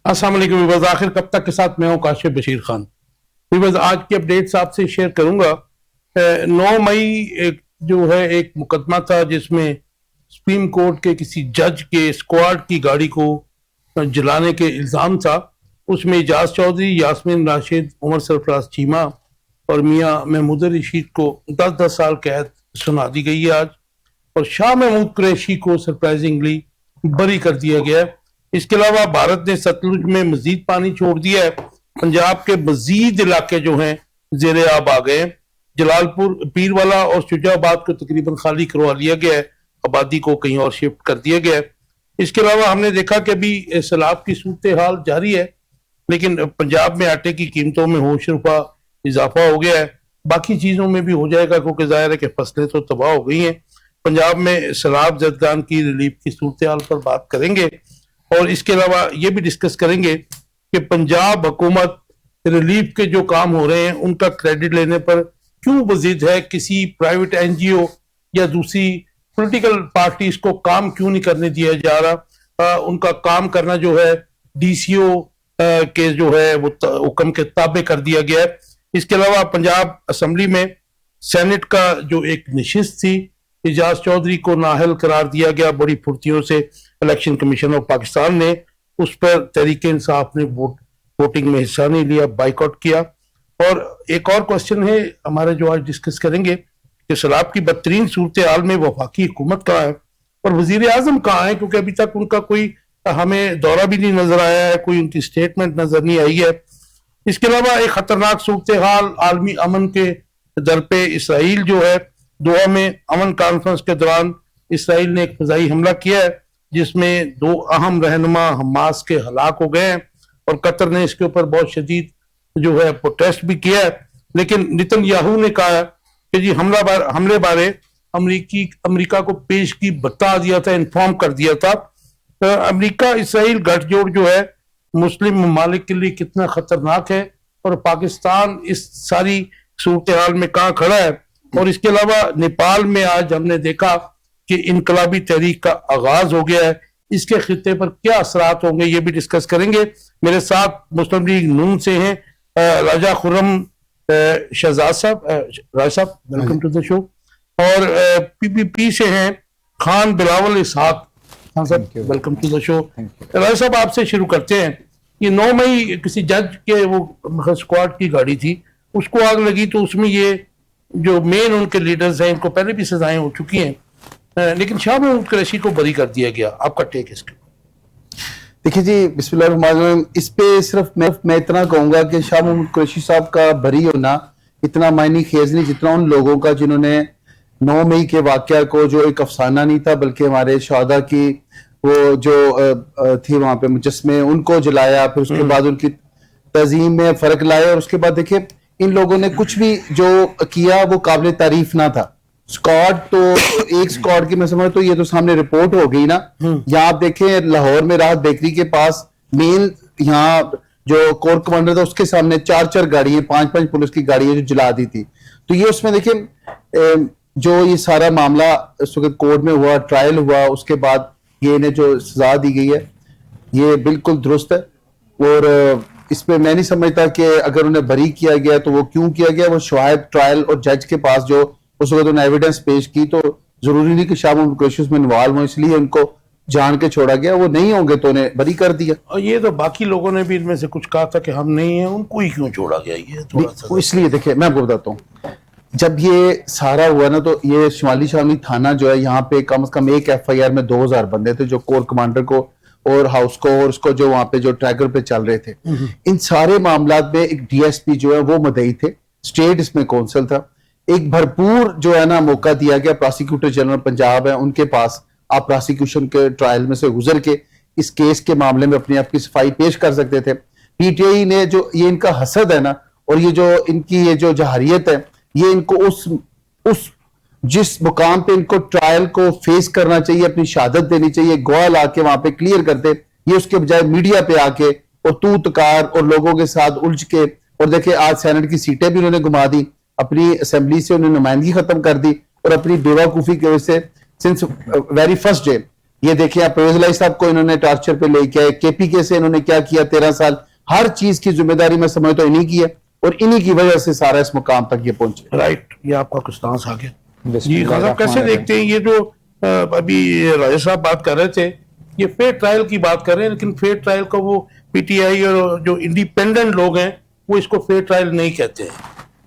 अस्सलाम वालेकुम व्यूअर्स, आखिर कब तक के साथ मैं हूं काशिफ बशीर खान। व्यूअर्स, आज की अपडेट्स आपसे शेयर करूंगा। 9 मई जो है एक मुकदमा था जिसमें सुप्रीम कोर्ट के किसी जज के स्क्वाड की गाड़ी को जलाने के इल्ज़ाम था। उसमें एजाज चौधरी, यास्मीन राशिद, उमर सरफराज चीमा और मियाँ महमूद रशीद को 10-10 साल कैद सुना दी गई है आज। और शाह महमूद कुरैशी को सरप्राइजिंगली बरी कर दिया गया है। इसके अलावा भारत ने सतलुज में मजीद पानी छोड़ दिया है। पंजाब के मजीद इलाके जो हैं जेरे आब आ गए। जलालपुर, पीरवाला और शुजाबाद को तकरीबन खाली करवा लिया गया है, आबादी को कहीं और शिफ्ट कर दिया गया है। इसके अलावा हमने देखा कि अभी सैलाब की सूरत हाल जारी है, लेकिन पंजाब में आटे की कीमतों में होश रुपा इजाफा हो गया है। बाकी चीजों में भी हो जाएगा, क्योंकि जाहिर है कि फसलें तो तबाह हो गई हैं। पंजाब में सैलाब जदगान की रिलीफ की सूरत हाल पर बात करेंगे और इसके अलावा ये भी डिस्कस करेंगे कि पंजाब हुकूमत रिलीफ के जो काम हो रहे हैं उनका क्रेडिट लेने पर क्यों वजीद है, किसी प्राइवेट एनजीओ या दूसरी पॉलिटिकल पार्टीज को काम क्यों नहीं करने दिया जा रहा। उनका काम करना जो है डीसीओ के जो है वो हुक्म के ताबे कर दिया गया है। इसके अलावा पंजाब असम्बली में सेनेट का जो एक नशिस्त थी, एजाज चौधरी को नाअहल करार दिया गया बड़ी फुर्तियों से। इलेक्शन कमीशन ऑफ पाकिस्तान ने उस पर तहरीक इंसाफ ने वोटिंग में हिस्सा नहीं लिया, बाइकआउट किया। और एक और क्वेश्चन है हमारे जो आज डिस्कस करेंगे कि सैलाब की बदतरीन सूरत हाल में वफाकी हुकूमत कहाँ है और वजीर आजम कहाँ है, क्योंकि अभी तक उनका कोई हमें दौरा भी नहीं नजर आया है, कोई उनकी स्टेटमेंट नजर नहीं आई है। इसके अलावा एक खतरनाक सूरत हाल आलमी अमन के दर पे इसराइल जो है दोहा में अमन कॉन्फ्रेंस के दौरान इसराइल ने एक फजाई हमला किया है जिसमें 2 अहम रहनुमा हमास के हलाक हो गए हैं और कतर ने इसके ऊपर बहुत शदीद जो है प्रोटेस्ट भी किया है। लेकिन नेतन्याहू ने कहा कि जी हमले बारे अमेरिका को पेशगी बता दिया था, इन्फॉर्म कर दिया था। अमेरिका इसराइल गठजोड़ जो है मुस्लिम ममालिक के लिए कितना खतरनाक है और पाकिस्तान इस सारी सूरत हाल में कहाँ खड़ा है। और इसके अलावा नेपाल में आज हमने देखा कि इनकलाबी तहरीक का आगाज हो गया है, इसके खित्ते पर क्या असरात होंगे ये भी डिस्कस करेंगे। मेरे साथ मुस्लिम लीग नून से हैं राजा खुर्रम शहजाद साहब। राजा साहब वेलकम टू द शो। और पीपीपी से हैं खान बिलावल इसहाक। हाँ साहब वेलकम टू द शो। राजा साहब आपसे शुरू करते हैं। ये 9 मई किसी जज के वो स्क्वाड की गाड़ी थी, उसको आग लगी, तो उसमें ये जो मेन उनके लीडर्स हैं इनको पहले भी सजाएं हो चुकी हैं, लेकिन शाह महमूद कुरैशी को बरी कर दिया गया। आपका टेक इसके? देखिए जी, बिस्मिल्लाह, इस पे सिर्फ मैं इतना कहूंगा कि शाह महमूद कुरैशी साहब का बरी होना इतना मायने खेज नहीं जितना उन लोगों का जिन्होंने 9 मई के वाकया को, जो एक अफसाना नहीं था बल्कि हमारे शहादा की वो जो थी वहां पे मुजस्मे, उनको जलाया, फिर उसके बाद उनकी तज़ीम में फर्क लाया। और उसके बाद देखिए इन लोगों ने कुछ भी जो किया वो काबिल तारीफ ना था। स्क्वाड तो एक स्क्वाड की मैं समझ तो ये तो सामने रिपोर्ट हो गई ना। यहाँ आप देखें लाहौर में राहत बेकरी के पास मेन यहाँ जो कोर कमांडर था उसके सामने 4-4 गाड़ियां, 5-5 पुलिस की गाड़ियां जो जला दी थी। तो ये उसमें देखिए जो ये सारा मामला इस वक्त कोर्ट में हुआ, ट्रायल हुआ, उसके बाद ये इन्हें जो सजा दी गई है ये बिल्कुल दुरुस्त है। और इसमें मैं नहीं समझता कि अगर उन्हें बरी किया गया तो वो क्यों किया गया। वो शायद ट्रायल और जज के पास जो उस वक्त उन्हें एविडेंस पेश की, तो जरूरी नहीं कि शाह महमूद कुरैशी में इन्वॉल्व हो, इसलिए उनको जान के छोड़ा गया। वो नहीं होंगे तो उन्हें बरी कर दिया। और ये तो बाकी लोगों ने भी इनमें से कुछ कहा था कि हम नहीं है, उनको ही क्यों छोड़ा गया? ये थोड़ा सा इसलिए देखिए मैं आपको बताता हूँ, जब ये सारा हुआ ना तो ये शुमाली शामली थाना जो है यहाँ पे कम से कम एक FIR में 2000 बंदे थे जो कोर कमांडर को और हाउस को और उसको जो वहां पे जो ट्रैकर पे चल रहे थे। इन सारे मामला में एक DSP जो है वो मुद्दई थे, स्टेट इसमें कौंसल था। एक भरपूर जो है ना मौका दिया गया, प्रोसिक्यूटर जनरल पंजाब है उनके पास, आप प्रोसिक्यूशन के ट्रायल में से गुजर के इस केस के मामले में अपनी आपकी सफाई पेश कर सकते थे। PTI ने जो ये इनका हसद है ना और ये जो इनकी ये जो जहारियत है, ये इनको उस जिस मुकाम पे इनको ट्रायल को फेस करना चाहिए, अपनी शहादत देनी चाहिए, गवाह लाके वहां पे क्लियर करते, ये उसके बजाय मीडिया पे आके और तू तकार और लोगों के साथ उलझ के। और देखिए आज सेनेट की सीटें भी उन्होंने घुमा दी, अपनी असेंबली से उन्होंने नुमाइंदगी खत्म कर दी और अपनी बेवकूफी की वजह से सिंस वेरी फर्स्ट डे ये देखिए आप परवेज इलाही साहब को इन्होंने टॉर्चर पे लेके आए, केपीके से इन्होंने क्या किया 13 साल, हर चीज की जिम्मेदारी मैं समझता हूं इन्हीं की है और इन्हीं की वजह से सारा इस मुकाम तक ये पहुंचे। राइट, ये आपका कुछ डांस आ गया जी। बिस्मिल्लाह खान साहब कैसे रहमान देखते हैं ये जो अभी राजा साहब बात कर रहे थे, ये फेयर ट्रायल की बात कर रहे हैं, लेकिन फेयर ट्रायल को वो पीटीआई और जो इंडिपेंडेंट लोग हैं वो इसको फेयर ट्रायल नहीं कहते हैं।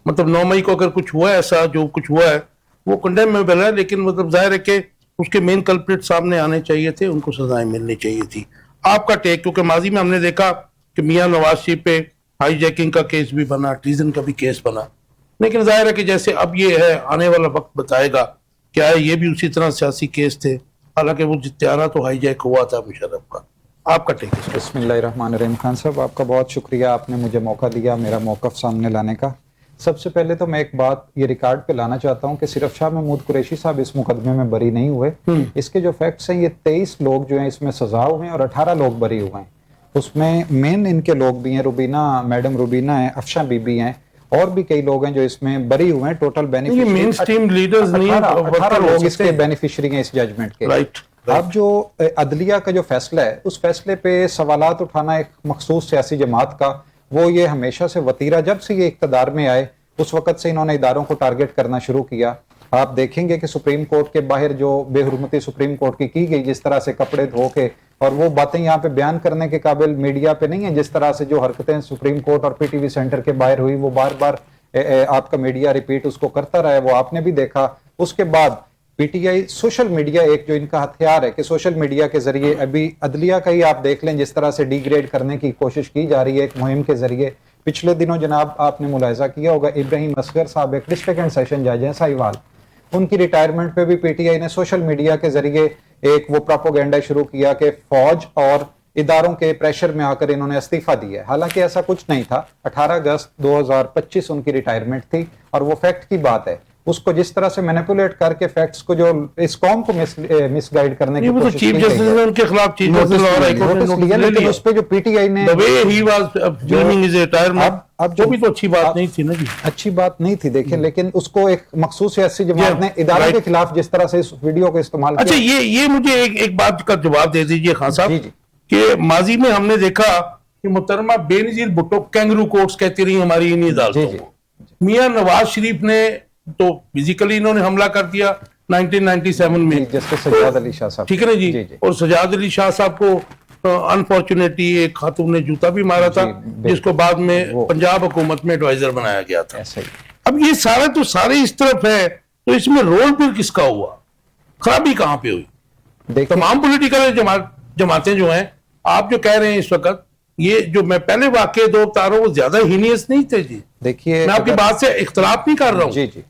मतलब 9 मई को अगर कुछ हुआ है, ऐसा जो कुछ हुआ है वो कंडेमेबल है, लेकिन मतलब जाहिर है कि उसके मेन कल्प्रिट सामने आने चाहिए थे, उनको सजाएं मिलनी चाहिए थी। आपका टेक, क्योंकि माजी में हमने देखा कि मियां नवाज शरीफ पे हाईजैकिंग का केस भी बना, ट्रीजन का भी केस बना, लेकिन जाहिर है कि जैसे अब ये है, आने वाला वक्त बताएगा क्या है, ये भी उसी तरह सियासी केस थे, हालांकि वो जित्यारा तो हाईजैक हुआ था मुशर्रफ का। आपका टेक इस पे। बिस्मिल्लाहिर्रहमानिर्रहीम। खान साहब आपका बहुत शुक्रिया, आपने मुझे मौका दिया मेरा मौक़िफ़ सामने लाने का। सबसे पहले तो मैं एक बात ये रिकॉर्ड पे लाना चाहता हूँ कि सिर्फ शाह महमूद कुरैशी साहब इस मुकदमे में बरी नहीं हुए। इसके जो फैक्ट्स हैं, ये 23 लोग जो हैं इसमें सजा हुए हैं और 18 लोग बरी हुए हैं। उसमें मेन इनके लोग भी हैं, रुबीना मैडम रुबीना है, अफशा बीबी हैं, और भी कई लोग हैं जो इसमें बरी हुए हैं। Total beneficiary main stream leaders नहीं, 18 लोग इसके बेनिफिशियरी हैं इस जजमेंट के। राइट। अब जो अदलिया का जो फैसला है, उस फैसले पे सवालात उठाना एक मखसूस सियासी जमात का, वो ये हमेशा से वतीरा, जब से ये इक़्तिदार में आए उस वक्त से इन्होंने इदारों को टारगेट करना शुरू किया। आप देखेंगे कि सुप्रीम कोर्ट के बाहर जो बेहुरमती सुप्रीम कोर्ट की गई, जिस तरह से कपड़े धो के, और वो बातें यहाँ पे बयान करने के काबिल मीडिया पे नहीं है, जिस तरह से जो हरकतें सुप्रीम कोर्ट और पीटीवी सेंटर के बाहर हुई, वो बार बार आपका मीडिया रिपीट उसको करता रहा है, वो आपने भी देखा। उसके बाद पीटीआई सोशल मीडिया एक जो इनका हथियार है कि सोशल मीडिया के जरिए, अभी अदलिया का ही आप देख लें जिस तरह से डिग्रेड करने की कोशिश की जा रही है एक मुहिम के जरिए। पिछले दिनों जनाब आपने मुलाहिजा किया होगा, इब्राहिम असगर साहब एक डिस्ट्रिक्ट एंड सेशन जज हैं साहिवाल, उनकी रिटायरमेंट पे भी पीटीआई ने सोशल मीडिया के जरिए एक वो प्रोपोगेंडा शुरू किया कि फौज और इदारों के प्रेशर में आकर इन्होंने इस्तीफा दिया। हालांकि ऐसा कुछ नहीं था। 18 अगस्त 2025 उनकी रिटायरमेंट थी और वो फैक्ट की बात है। उसको जिस तरह से मैनिपुलेट करके फैक्ट्स को जो इस कौम को मिसगाइड करने की कोशिश की गई है, उनके खिलाफ चीफ जस्टिस और हाई कोर्ट ने नोटिस ले लेकिन लिया। उस पे जो पीटीआई ने The way he was filming his retirement, अब जो भी तो अच्छी बात नहीं थी ना जी। अच्छी बात नहीं थी देखिए, लेकिन उसको एक मखसूस सियासी जमात ने इदारों के खिलाफ जिस तरह से इस वीडियो को इस्तेमाल अच्छा, किया। ये मुझे एक बात का जवाब दे दीजिए खान साहब, जी, जी। कि माजी में हमने देखा कि मुहतरमा बेनजीर भुट्टो कैंगरू कोर्ट्स कहती रही हमारी इन्हीं अदालतों जी, जी। को। मियां नवाज शरीफ ने तो फिजिकली इन्होंने हमला कर दिया 1997 में, जस्टिस सजाद अली शाह साहब, ठीक है ना जी, जी, जी। और सजाद अली शाह साहब को अनफॉर्चुनेटली एक खातून ने जूता भी मारा था, बिल्कुल। जिसको बाद में वो- पंजाब हुकूमत में एडवाइजर बनाया गया था। ऐसा ही। अब ये सारा तो सारे इस तरफ है, तो इसमें रोल फिर किसका हुआ, खराबी कहां पे हुई? देखिए तमाम पॉलिटिकल जमातें जो हैं, आप जो कह रहे हैं इस वक्त, ये जो मैं पहले वाकये दो बता रहा हूं वो ज्यादा हीनियस नहीं थे जी। देखिए मैं आपकी अगर- बात से इख्तलाफ नहीं कर रहा हूं। जी जी,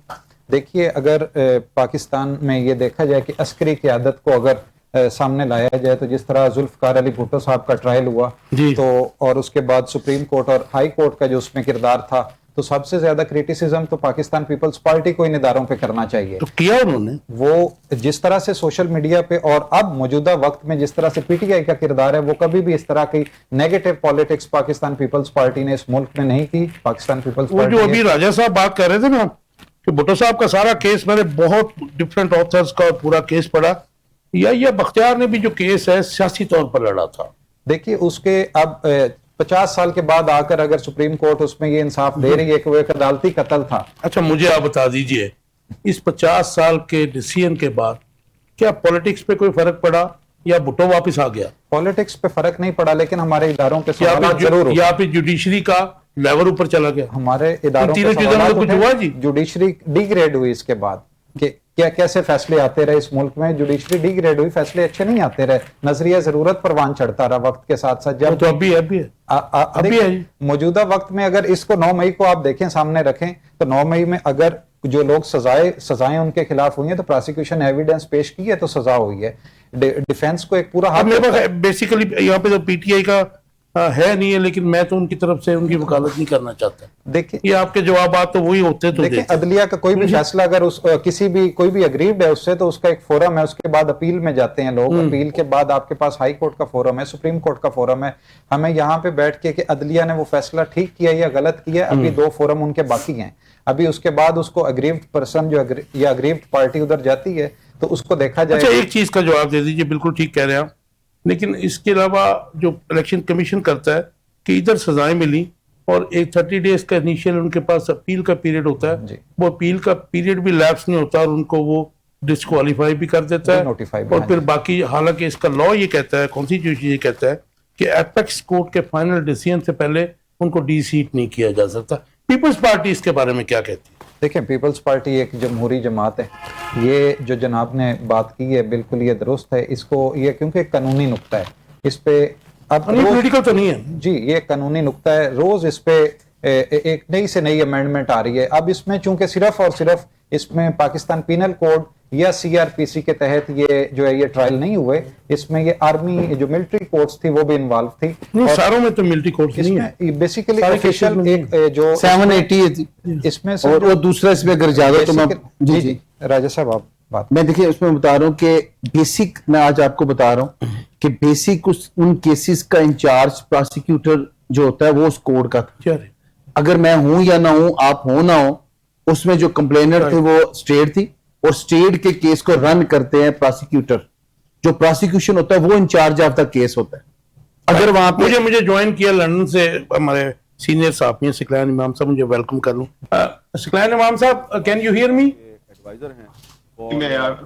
देखिए अगर पाकिस्तान में ये देखा जाए कि अस्करी क़यादत को अगर सामने लाया जाए, तो जिस तरह जुल्फकार अली भुट्टो साहब का ट्रायल हुआ, जी। तो और उसके बाद सुप्रीम कोर्ट और हाई कोर्ट का जो उसमें किरदार था, तो सबसे ज्यादा क्रिटिसिज्म तो पाकिस्तान पीपल्स पार्टी को इन इदारों पे करना चाहिए। तो किया उन्होंने। वो जिस तरह से सोशल मीडिया पे और अब मौजूदा वक्त में जिस तरह से पीटीआई का किरदार है, वो कभी भी इस तरह की negative politics Pakistan Peoples Party ने इस मुल्क में नहीं की। पाकिस्तान पीपल्स वो जो पार्टी अभी राजा साहब बात कर रहे थे ना कि भुट्टो साहब का सारा केस, मैंने बहुत डिफरेंट ऑथर्स का पूरा केस पढ़ा, या बख्तियार ने भी जो केस है सियासी तौर पर लड़ा था। देखिए उसके अब 50 साल के बाद आकर अगर सुप्रीम कोर्ट उसमें ये इंसाफ दे रही है कि वो एक अदालती कत्ल था। अच्छा, मुझे आप बता दीजिए, इस 50 साल के डिसीजन के बाद क्या पॉलिटिक्स पे कोई फर्क पड़ा या भुट्टो वापस आ गया? पॉलिटिक्स पे फर्क नहीं पड़ा, लेकिन हमारे इदारों पे या सवाल जरूर उठे। पे जुडिशरी का लेवल ऊपर चला गया? हमारे इदारों तीनों पे चीजों में सवाल कुछ उठे। हुआ जी? जुडिशरी डिग्रेड हुई इसके बाद कि क्या कैसे फैसले आते रहे इस मुल्क में, जुडिशरी डिग्रेड हुई, फैसले अच्छे नहीं आते रहे, नजरिया जरूरत परवान चढ़ता रहा वक्त के साथ साथ। जब तो अभी है अभी है जी। मौजूदा वक्त में अगर इसको 9 मई को आप देखें, सामने रखें, तो 9 मई में अगर जो लोग सजाएं उनके खिलाफ हुई है, तो प्रोसिक्यूशन एविडेंस पेश की है तो सजा हुई है। डिफेंस को एक पूरा अब मेरे पास बेसिकली यहाँ पे तो पीटीआई का है नहीं है, लेकिन मैं तो उनकी तरफ से उनकी वकालत नहीं करना चाहता। देखिए ये आपके जवाब तो वही होते तो देखिए देते। अदलिया का कोई भी फैसला अगर उस किसी भी कोई भी अग्रीव्ड है उससे, तो उसका एक फोरम है, उसके बाद अपील में जाते हैं लोग, अपील के बाद आपके पास हाई कोर्ट का फोरम है, सुप्रीम कोर्ट का फोरम है। हमें यहाँ पे बैठ के कि अदलिया ने वो फैसला ठीक किया या गलत किया, अभी 2 फोरम उनके बाकी हैं। अभी उसके बाद उसको अग्रीव्ड पर्सन या अग्रीव्ड पार्टी उधर जाती है तो उसको देखा जाए। अच्छा, एक चीज का जवाब दे दीजिए, बिल्कुल ठीक कह रहे हैं आप, लेकिन इसके अलावा जो इलेक्शन कमीशन करता है कि इधर सजाएं मिली और एक 30 डेज का इनिशियल उनके पास अपील का पीरियड होता है, वो अपील का पीरियड भी लैप्स नहीं होता और उनको वो डिस्क्वालीफाई भी कर देता है नोटिफाई और फिर बाकी, हालांकि इसका लॉ ये कहता है, कॉन्स्टिट्यूशन ये कहता है कि एपेक्स कोर्ट के फाइनल डिसीजन से पहले उनको डी-सीट नहीं किया जा सकता। पीपल्स पार्टी इसके बारे में क्या कहती है? देखिए, पीपल्स पार्टी एक जमहूरी जमात है, ये जो जनाब ने बात की है बिल्कुल ये दुरुस्त है। इसको ये क्योंकि एक कानूनी नुक्ता है, इस पे अब पॉलिटिकल तो नहीं है जी, ये कानूनी नुक्ता है, रोज इस पे एक नई से नई अमेंडमेंट आ रही है। अब इसमें चूंकि सिर्फ और सिर्फ इसमें पाकिस्तान पीनल कोड या सीआरपीसी के तहत ये जो है ये ट्रायल नहीं हुए, इसमें ये आर्मी जो मिलिट्री कोर्ट्स थी वो भी इन्वॉल्व थी। सारों में तो मिलिट्री कोर्ट्स नहीं है, बेसिकली ऑफिशियल एक जो 780 इसमें और दूसरा इसमें अगर ज्यादा तो मैं जी राजा साहब आप बात। मैं देखिए उसमें बता रहा हूँ कि बेसिक, मैं आज आपको बता रहा हूँ कि बेसिक उन केसेस का इंचार्ज प्रोसिक्यूटर जो होता है वो उस कोड का था। अगर मैं हूं या ना हूं, आप हो ना हो, उसमें जो कंप्लेनर थे वो स्टेट थी और स्टेट के केस को रन करते हैं प्रोसिक्यूटर। जो प्रोसिक्यूशन होता है वो इंचार्ज ऑफ द केस होता है। अगर वहां पे मुझे ज्वाइन किया लंदन से हमारे सीनियर साहब हैं सिकलान इमाम साहब, मुझे वेलकम कर लूं। सिकलान इमाम साहब, can you hear me? Advisor हैं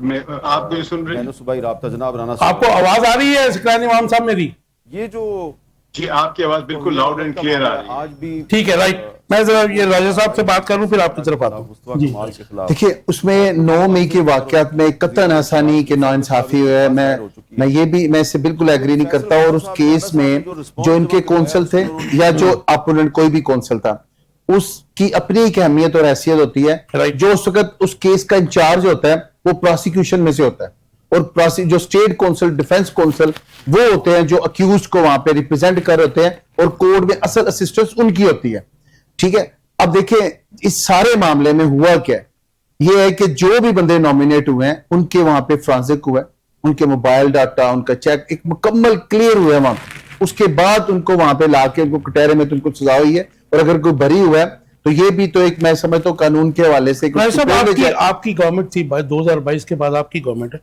मैं आप भी सुन रहे हैं? सुबह राब्ता जनाब राना, आपको आवाज आ रही है सिकलान इमाम साहब मेरी? ये जो जी आपकी आवाज बिल्कुल लाउड एंड क्लियर आ रही है। आज भी ठीक है, राइट। मैं जरा ये राजा साहब से बात करूं फिर आपकी तरफ आता हूं। देखिए उसमें 9 मई के वाकयात में कतई आसानी के नाइंसाफी हुआ है। मैं इससे बिल्कुल एग्री नहीं करता। और उस केस में जो इनके कौंसल थे या जो अपोनेंट कोई भी कौंसल था, उसकी अपनी एक अहमियत और हैसियत होती है। जो उस वक्त उस केस का इंचार्ज होता है वो प्रोसिक्यूशन में से होता है और जो स्टेट कौंसल, डिफेंस कौंसल वो होते हैं जो अक्यूज को वहां पे रिप्रेजेंट कर होते हैं और कोर्ट में असल असिस्टेंस उनकी होती है। ठीक है, अब देखिए इस सारे मामले में हुआ क्या है, ये है कि जो भी बंदे नॉमिनेट हुए हैं उनके वहां पे फ्रांसिक हुआ है, उनके मोबाइल डाटा, उनका चेक एक मुकम्मल क्लियर हुआ है वहां। उसके बाद उनको वहां पे लाके उनको कटहरे में तो उनको सजा हुई है और अगर कोई बरी हुआ है तो ये भी तो एक, मैं समझता हूं कानून के हवाले से आपकी गवर्नमेंट थी 2022 के बाद, आपकी गवर्नमेंट है,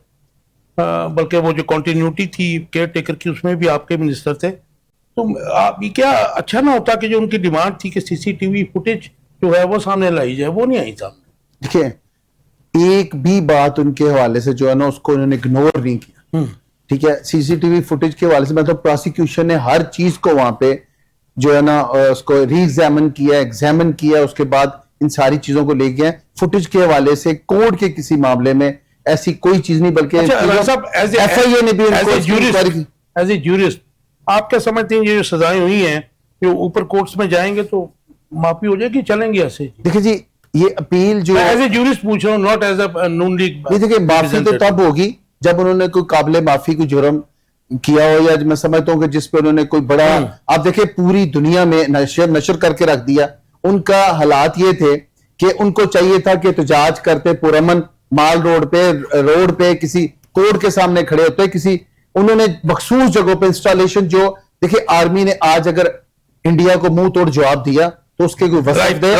बल्कि वो जो कंटिन्यूटी थी केयर टेकर की उसमें भी आपके मिनिस्टर थे। तो आप ये क्या अच्छा ना होता कि जो उनकी डिमांड थी कि सीसीटीवी फुटेज जो है वो सामने लाई जाए, वो नहीं आई सामने? देखिए एक भी बात उनके हवाले से जो है ना उसको उन्होंने इग्नोर नहीं किया। ठीक है, सीसीटीवी फुटेज के हवाले से मतलब प्रोसिक्यूशन ने हर चीज को वहां पे जो है ना उसको री एग्जामिन किया, उसके बाद इन सारी चीजों को ले गए। फुटेज के हवाले से कोर्ट के किसी मामले में ऐसी कोई चीज नहीं, बल्कि एफआईए ने भी एज ए जूरिस्ट आप क्या समझते हैं ये जो सजाएं हुई हैं जो ऊपर कोर्ट्स में जाएंगे तो माफी हो जाएगी, चलेंगे ऐसे? देखिए जी, ये अपील जो एज ए जूरिस्ट पूछ रहा हूँ, not as a noon league. देखिए माफी तो तब होगी जब उन्होंने कोई काबिले माफी को जुर्म किया हो, या मैं समझता हूँ कि जिस पे उन्होंने कोई बड़ा, आप देखिए पूरी दुनिया में नशर करके रख दिया। उनका हालात ये थे कि उनको चाहिए था कि एहतजाज करते पुरअमन माल रोड पे किसी कोर्ट के सामने खड़े होते, किसी उन्होंने मखसूस जगहों पे इंस्टॉलेशन, जो देखिए आर्मी ने आज अगर इंडिया को मुंह तोड़ जवाब दिया तो उसके कोई वसत दे।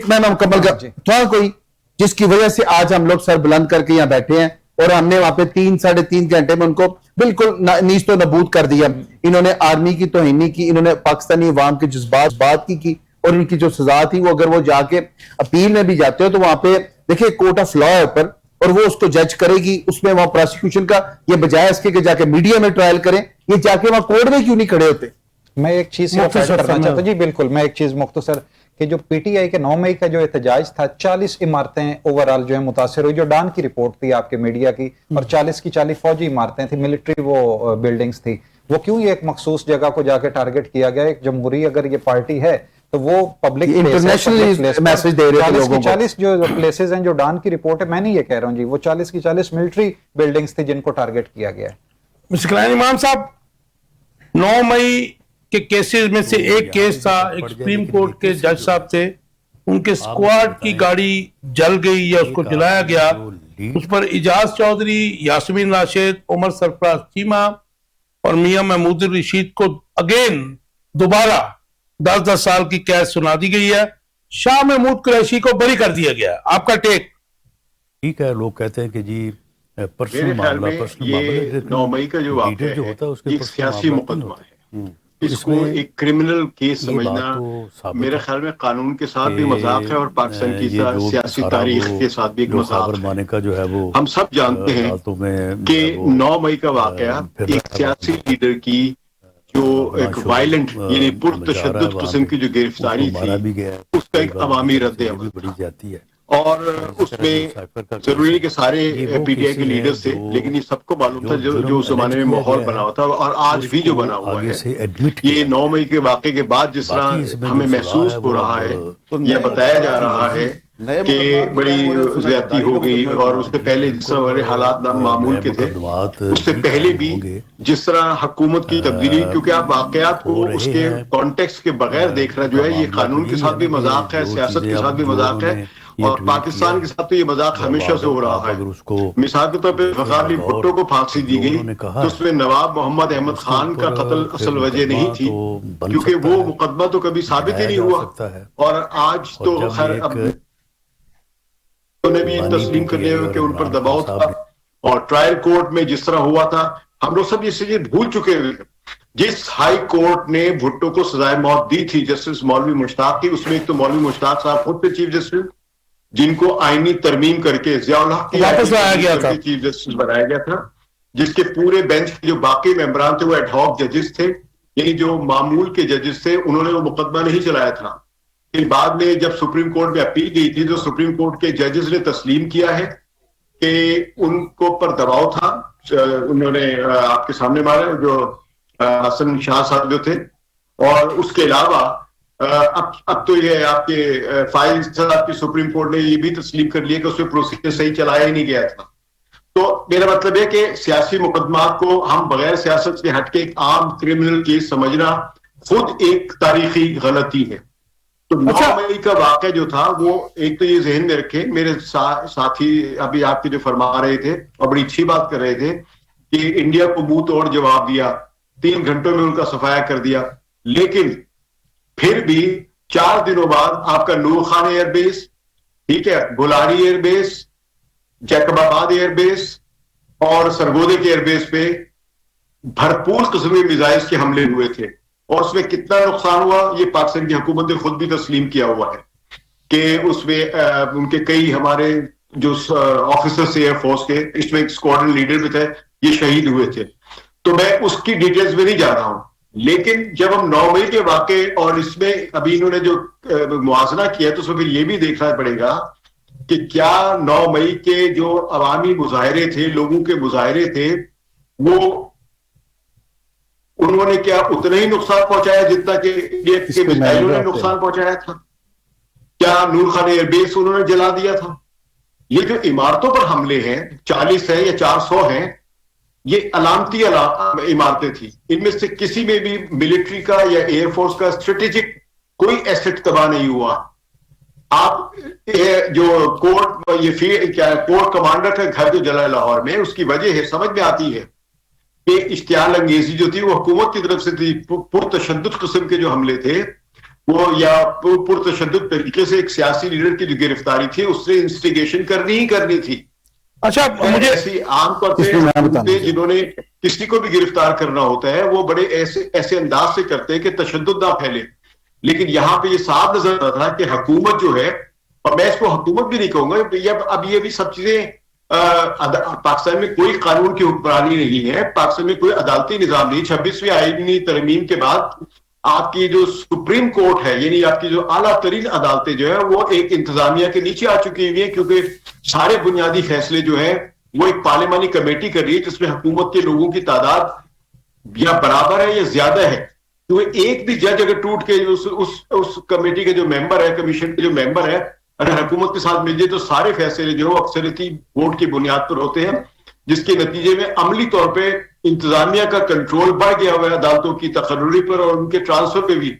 मैं मुकम्मल कर कोई जिसकी वजह से आज हम लोग सर बुलंद करके यहाँ बैठे हैं और हमने वहां पे 3-3.5 घंटे में उनको बिल्कुल नीच तो नबूद कर दिया। इन्होंने आर्मी की तौहीनी की, इन्होंने पाकिस्तानी अवाम के जज्बात बात की और इनकी जो सजा थी वो अगर वो जाके अपील में भी जाते हो तो वहां पे देखिए कोर्ट ऑफ लॉ है ऊपर और वो उसको जज करेगी। उसमें वहां प्रोसिक्यूशन का ये बजाय इसके कि जाके मीडिया में ट्रायल करें, ये जाके वहां कोर्ट में क्यों नहीं खड़े होते? मैं एक चीज करना चाहता हूं जी, बिल्कुल मैं एक चीज मुख्तसर कि जो पीटीआई के 9 मई का जो एहतजाज था, 40 इमारतें ओवरऑल जो है मुतासर हुई, जो डान की रिपोर्ट थी आपके मीडिया की, और 40 की 40 फौजी इमारतें थी, मिलिट्री वो बिल्डिंग्स थी। वो क्यों ये एक मखसूस जगह को जाके टारगेट किया गया? एक जमहूरी अगर ये पार्टी है तो वो पब्लिक इंटरनेशनल मैसेज दे रहे हैं लोगों को। 40 जो प्लेसेस हैं जो डान की रिपोर्ट है, मैं नहीं ये कह रहा हूं जी, वो 40 की 40 मिलिट्री बिल्डिंग्स थी जिनको टारगेट किया गया है। मिस्टर इमाम साहब, 9 मई के केसेस में से एक केस था, एक सुप्रीम कोर्ट के जज साहब थे, उनके स्क्वाड की गाड़ी जल गई या उसको जलाया गया, उस पर इजाज चौधरी, यास्मीन राशिद, उमर सरफराज चीमा और मियां महमूद रशीद को अगेन दोबारा 10-10 साल की कैद सुना दी गई है। शाह महमूद कुरैशी को बरी कर दिया गया। आपका टेक? ठीक है, लोग कहते हैं कि जी पर्सनल मेरे ख्याल मामला, में पर्सनल ये मामला, 9 मई का जो वाक़या लीडर जो होता है उसके एक पर्सनल सियासी मामला नहीं मुकदमा होते। है। इसको इसमें एक क्रिमिनल केस ये बात समझना तो साबित मेरे है ख्याल में कानून के साथ भी कि मजाक है और पाकिस्तान की ये जो सियासी सारा तारीख वो के साथ भी एक जो मजाक खबर है। माने का जो है वो हम सब जानते हैं अदालतों में कि जो है वो 9 मई का वाक़या फिर एक सियासी लीडर की जो एक बदमाशों वायलेंट यानी मचा रहा पुरतशद्दुद है वहाँ किस्म पे। की जो गिरफ्तारी उसको मारा थी भी गया है, उसका एक कई बार अवामी ये रद्द भी अमल बड़ी जाती है। और उसमें जरूरी नहीं कि सारे ये वो पीटीआई के केसेस हैं लीडर्स थे, जो- लेकिन ये सबको मालूम था जो जुर्म उस जमाने में alleged माहौल किया बना गया हुआ था और आज भी जो बना हुआ आगे है। से एडमिट ये किया 9 मई के वाक़े के बाद जिस बाकी तरह इसमें हमें जो महसूस सलाह है हो वो रहा अब है या बताया जा रहा है कि बड़ी ज्यादती हो गई और उससे पहले जिस तरह हमारे हालात मामूल के थे उससे पहले भी जिस तरह हुकूमत की तब्दीली, क्योंकि आप वाकयात को उसके कॉन्टेक्स्ट के बगैर देखना जो है ये कानून के साथ भी मजाक है, सियासत के साथ भी मजाक है और पाकिस्तान के साथ तो ये मजाक हमेशा से हो रहा है। मिसाल के तौर पर फ़खर अली भुट्टो को फांसी दी गई तो उसमें नवाब मोहम्मद अहमद खान का कत्ल असल वजह नहीं थी, क्योंकि वो मुकदमा तो कभी साबित ही नहीं हुआ। और आज तो खैर अब उन्हें भी तस्लीम करने के उन पर दबाव था और ट्रायल कोर्ट में जिस तरह हुआ था हम लोग सब ये चीजें भूल चुके हुए हैं। जिस हाई कोर्ट ने भुट्टो को सजाए मौत दी थी जस्टिस मौलवी मुश्ताक की, उसमें एक तो मौलवी मुश्ताक साहब खुद थे चीफ जस्टिस, जिनको आईनी तरमीम करके जियाउल हक की वापस लाया गया था, चीफ जस्टिस बनाया गया था, जिसके पूरे बेंच के जो बाकी मेंबरान थे वो एडहॉक जजेस थे, यानी जो मामूल के जजेस थे, उन्होंने वो मुकदमा नहीं चलाया था। फिर बाद में जब सुप्रीम कोर्ट में अपील गई थी तो सुप्रीम कोर्ट के जजेस ने तस्लीम किया है कि उनको पर दबाव था। उन्होंने आपके सामने मारे जो हसन शाह साहब जो थे, और उसके अलावा अब तो ये आपके फाइल साहब की सुप्रीम कोर्ट ने ये भी तस्लीम कर लिया कि उसमें प्रोसीजर सही चलाया ही नहीं गया था। तो मेरा मतलब है कि सियासी मुकदमा को हम बगैर सियासत से हटके एक आम क्रिमिनल केस समझना खुद एक तारीखी गलती है। तो 9 मई का वाक़या जो था वो एक तो ये जहन में रखे, मेरे साथी अभी आपके जो फरमा रहे थे और बड़ी अच्छी बात कर रहे थे कि इंडिया को मुंह तोड़ जवाब दिया, 3 घंटों में उनका सफाया कर दिया, लेकिन फिर भी 4 दिनों बाद आपका नूर खान एयरबेस, ठीक है, बुलारी एयरबेस, जैकबाबाद एयरबेस और सरगोदे के एयरबेस पे भरपूर किस्म के मिसाइल्स के हमले हुए थे। और उसमें कितना नुकसान हुआ ये पाकिस्तान की हुकूमत ने खुद भी तस्लीम किया हुआ है कि उसमें उनके कई हमारे जो ऑफिसर्स एयरफोर्स के, इसमें एक स्क्वाड्रन लीडर भी थे, ये शहीद हुए थे। तो मैं उसकी डिटेल्स में नहीं जा रहा हूं, लेकिन जब हम 9 मई के वाक़े और इसमें अभी इन्होंने जो मुआवजा किया तो उसमें फिर ये भी देखना पड़ेगा कि क्या 9 मई के जो अवामी मुजाहरे थे, लोगों के मुजाहरे थे, वो उन्होंने क्या उतना ही नुकसान पहुंचाया जितना कि इंडिया के मिसाइलों ने नुकसान पहुंचाया था? क्या नूर खान एयरबेस उन्होंने जला दिया था? ये जो इमारतों पर हमले हैं 40 है या 400 हैं, ये अलामती इमारतें थी, इनमें से किसी में भी मिलिट्री का या एयरफोर्स का स्ट्रेटेजिक कोई एसेट तबाह नहीं हुआ। आप जो कोर्ट कमांडर का घर जो जला लाहौर में, उसकी वजह है समझ में आती है कि इश्तियाल अंगेजी जो थी वो हुकूमत की तरफ से थी। पुरतशद्दुद किस्म के जो हमले थे वो, या पुरतशद्दुद तरीके से एक सियासी लीडर की जो गिरफ्तारी थी उससे इंस्टिगेशन करनी ही करनी थी। अच्छा, मुझे ऐसी आमतौर पे जिन्होंने किसी को भी गिरफ्तार करना होता है वो बड़े ऐसे अंदाज से करते हैं कि तशद्दुद ना फैले, लेकिन यहाँ पे ये साफ नजर आता था कि हुकूमत जो है, और मैं इसको हुकूमत भी नहीं कहूंगा, अब ये भी सब चीजें पाकिस्तान में कोई कानून की हुक्मरानी नहीं है, पाकिस्तान में कोई अदालती निजाम नहीं। 26वीं आईनी तरमीम के बाद आपकी जो सुप्रीम कोर्ट है, यानी आपकी जो आला तरीन अदालतें जो है वो एक इंतजामिया के नीचे आ चुकी हुई है, क्योंकि सारे बुनियादी फैसले जो है वो एक पार्लिमानी कमेटी कर रही है जिसमें हुकूमत के लोगों की तादाद या बराबर है या ज्यादा है। तो एक भी जज अगर टूट के उस कमेटी के जो मेंबर है, कमीशन के जो मेंबर है, अगर हुकूमत के साथ मिल जाए तो सारे फैसले जो अक्सरियती वोट की बुनियाद पर होते हैं, जिसके नतीजे में अमली तौर पे इंतजामिया का कंट्रोल बढ़ गया हुआ है अदालतों की तकर्रुरी पर और उनके ट्रांसफर पे भी।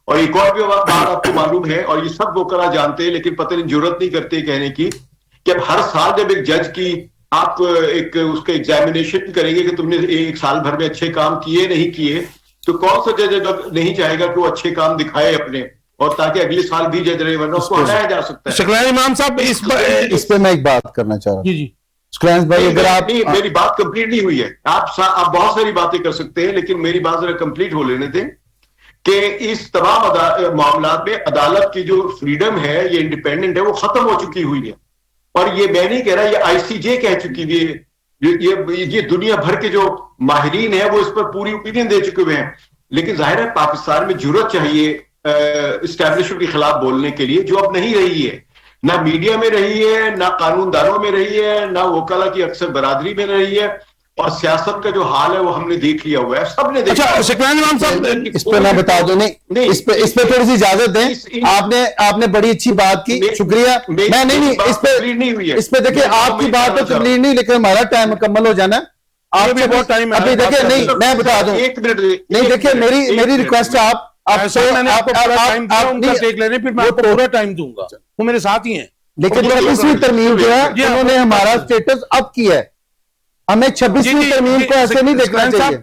और एक और भी बात आपको मालूम है, और ये सब वो करा जानते हैं, लेकिन पता नहीं जरूरत नहीं करते कहने की, कि अब हर साल जब एक जज की आप एक उसका एग्जामिनेशन करेंगे कि तुमने एक साल भर में अच्छे काम किए नहीं किए, तो कौन सा जज नहीं चाहेगा कि वो अच्छे काम दिखाए अपने, और ताकि अगले साल भी जज रहे, वरना उसको हटाया जा सकता है। शकलान इमाम साहब इस पे मैं एक बात करना चाह रहा हूँ। जी जी शुक्लान भाई, अगर आप मेरी बात कंप्लीट नहीं हुई है। आप बहुत सारी बातें कर सकते हैं, लेकिन मेरी बात जरा कंप्लीट हो लेने दें कि इस तमाम मामलात में अदालत की जो फ्रीडम है, ये इंडिपेंडेंट है, वो खत्म हो चुकी हुई है। और ये मैं नहीं कह रहा, ये ICJ कह चुकी हुई है। ये दुनिया भर के जो माहिरीन है वो इस पर पूरी ओपिनियन दे चुके हुए हैं। लेकिन जाहिर है पाकिस्तान में जुर्रत चाहिए इस्टेब्लिशमेंट के खिलाफ बोलने के लिए, जो अब नहीं रही है। ना मीडिया में रही है, ना कानूनदारों में रही है, ना वकाला की अक्सर बरादरी में रही है। और सियासत का जो हाल है वो हमने देख लिया हुआ है, सबने देखा। अच्छा शकलान इमाम साहब, इस पे मैं बता दूं, नहीं इस पे थोड़ी सी इजाजत दें। आपने बड़ी अच्छी बात की, शुक्रिया। मैं नहीं इस पे देखिए आपकी बात तो कंप्लीट नहीं, लेकिन हमारा टाइम मुकम्मल हो जाना। आपके बहुत टाइम अभी देखिए, नहीं मैं बता दूं, एक मिनट नहीं देखिए मेरी रिक्वेस्ट है, मैंने आपको पूरा टाइम दिया, उनका देख लेने, फिर मैं आपको पूरा टाइम दूंगा, वो मेरे साथ ही हैं। लेकिन 26वीं तरमीम जो है उन्होंने हमारा स्टेटस अप किया है, हमें 26वीं तरमीम को ऐसे नहीं देखना चाहिए।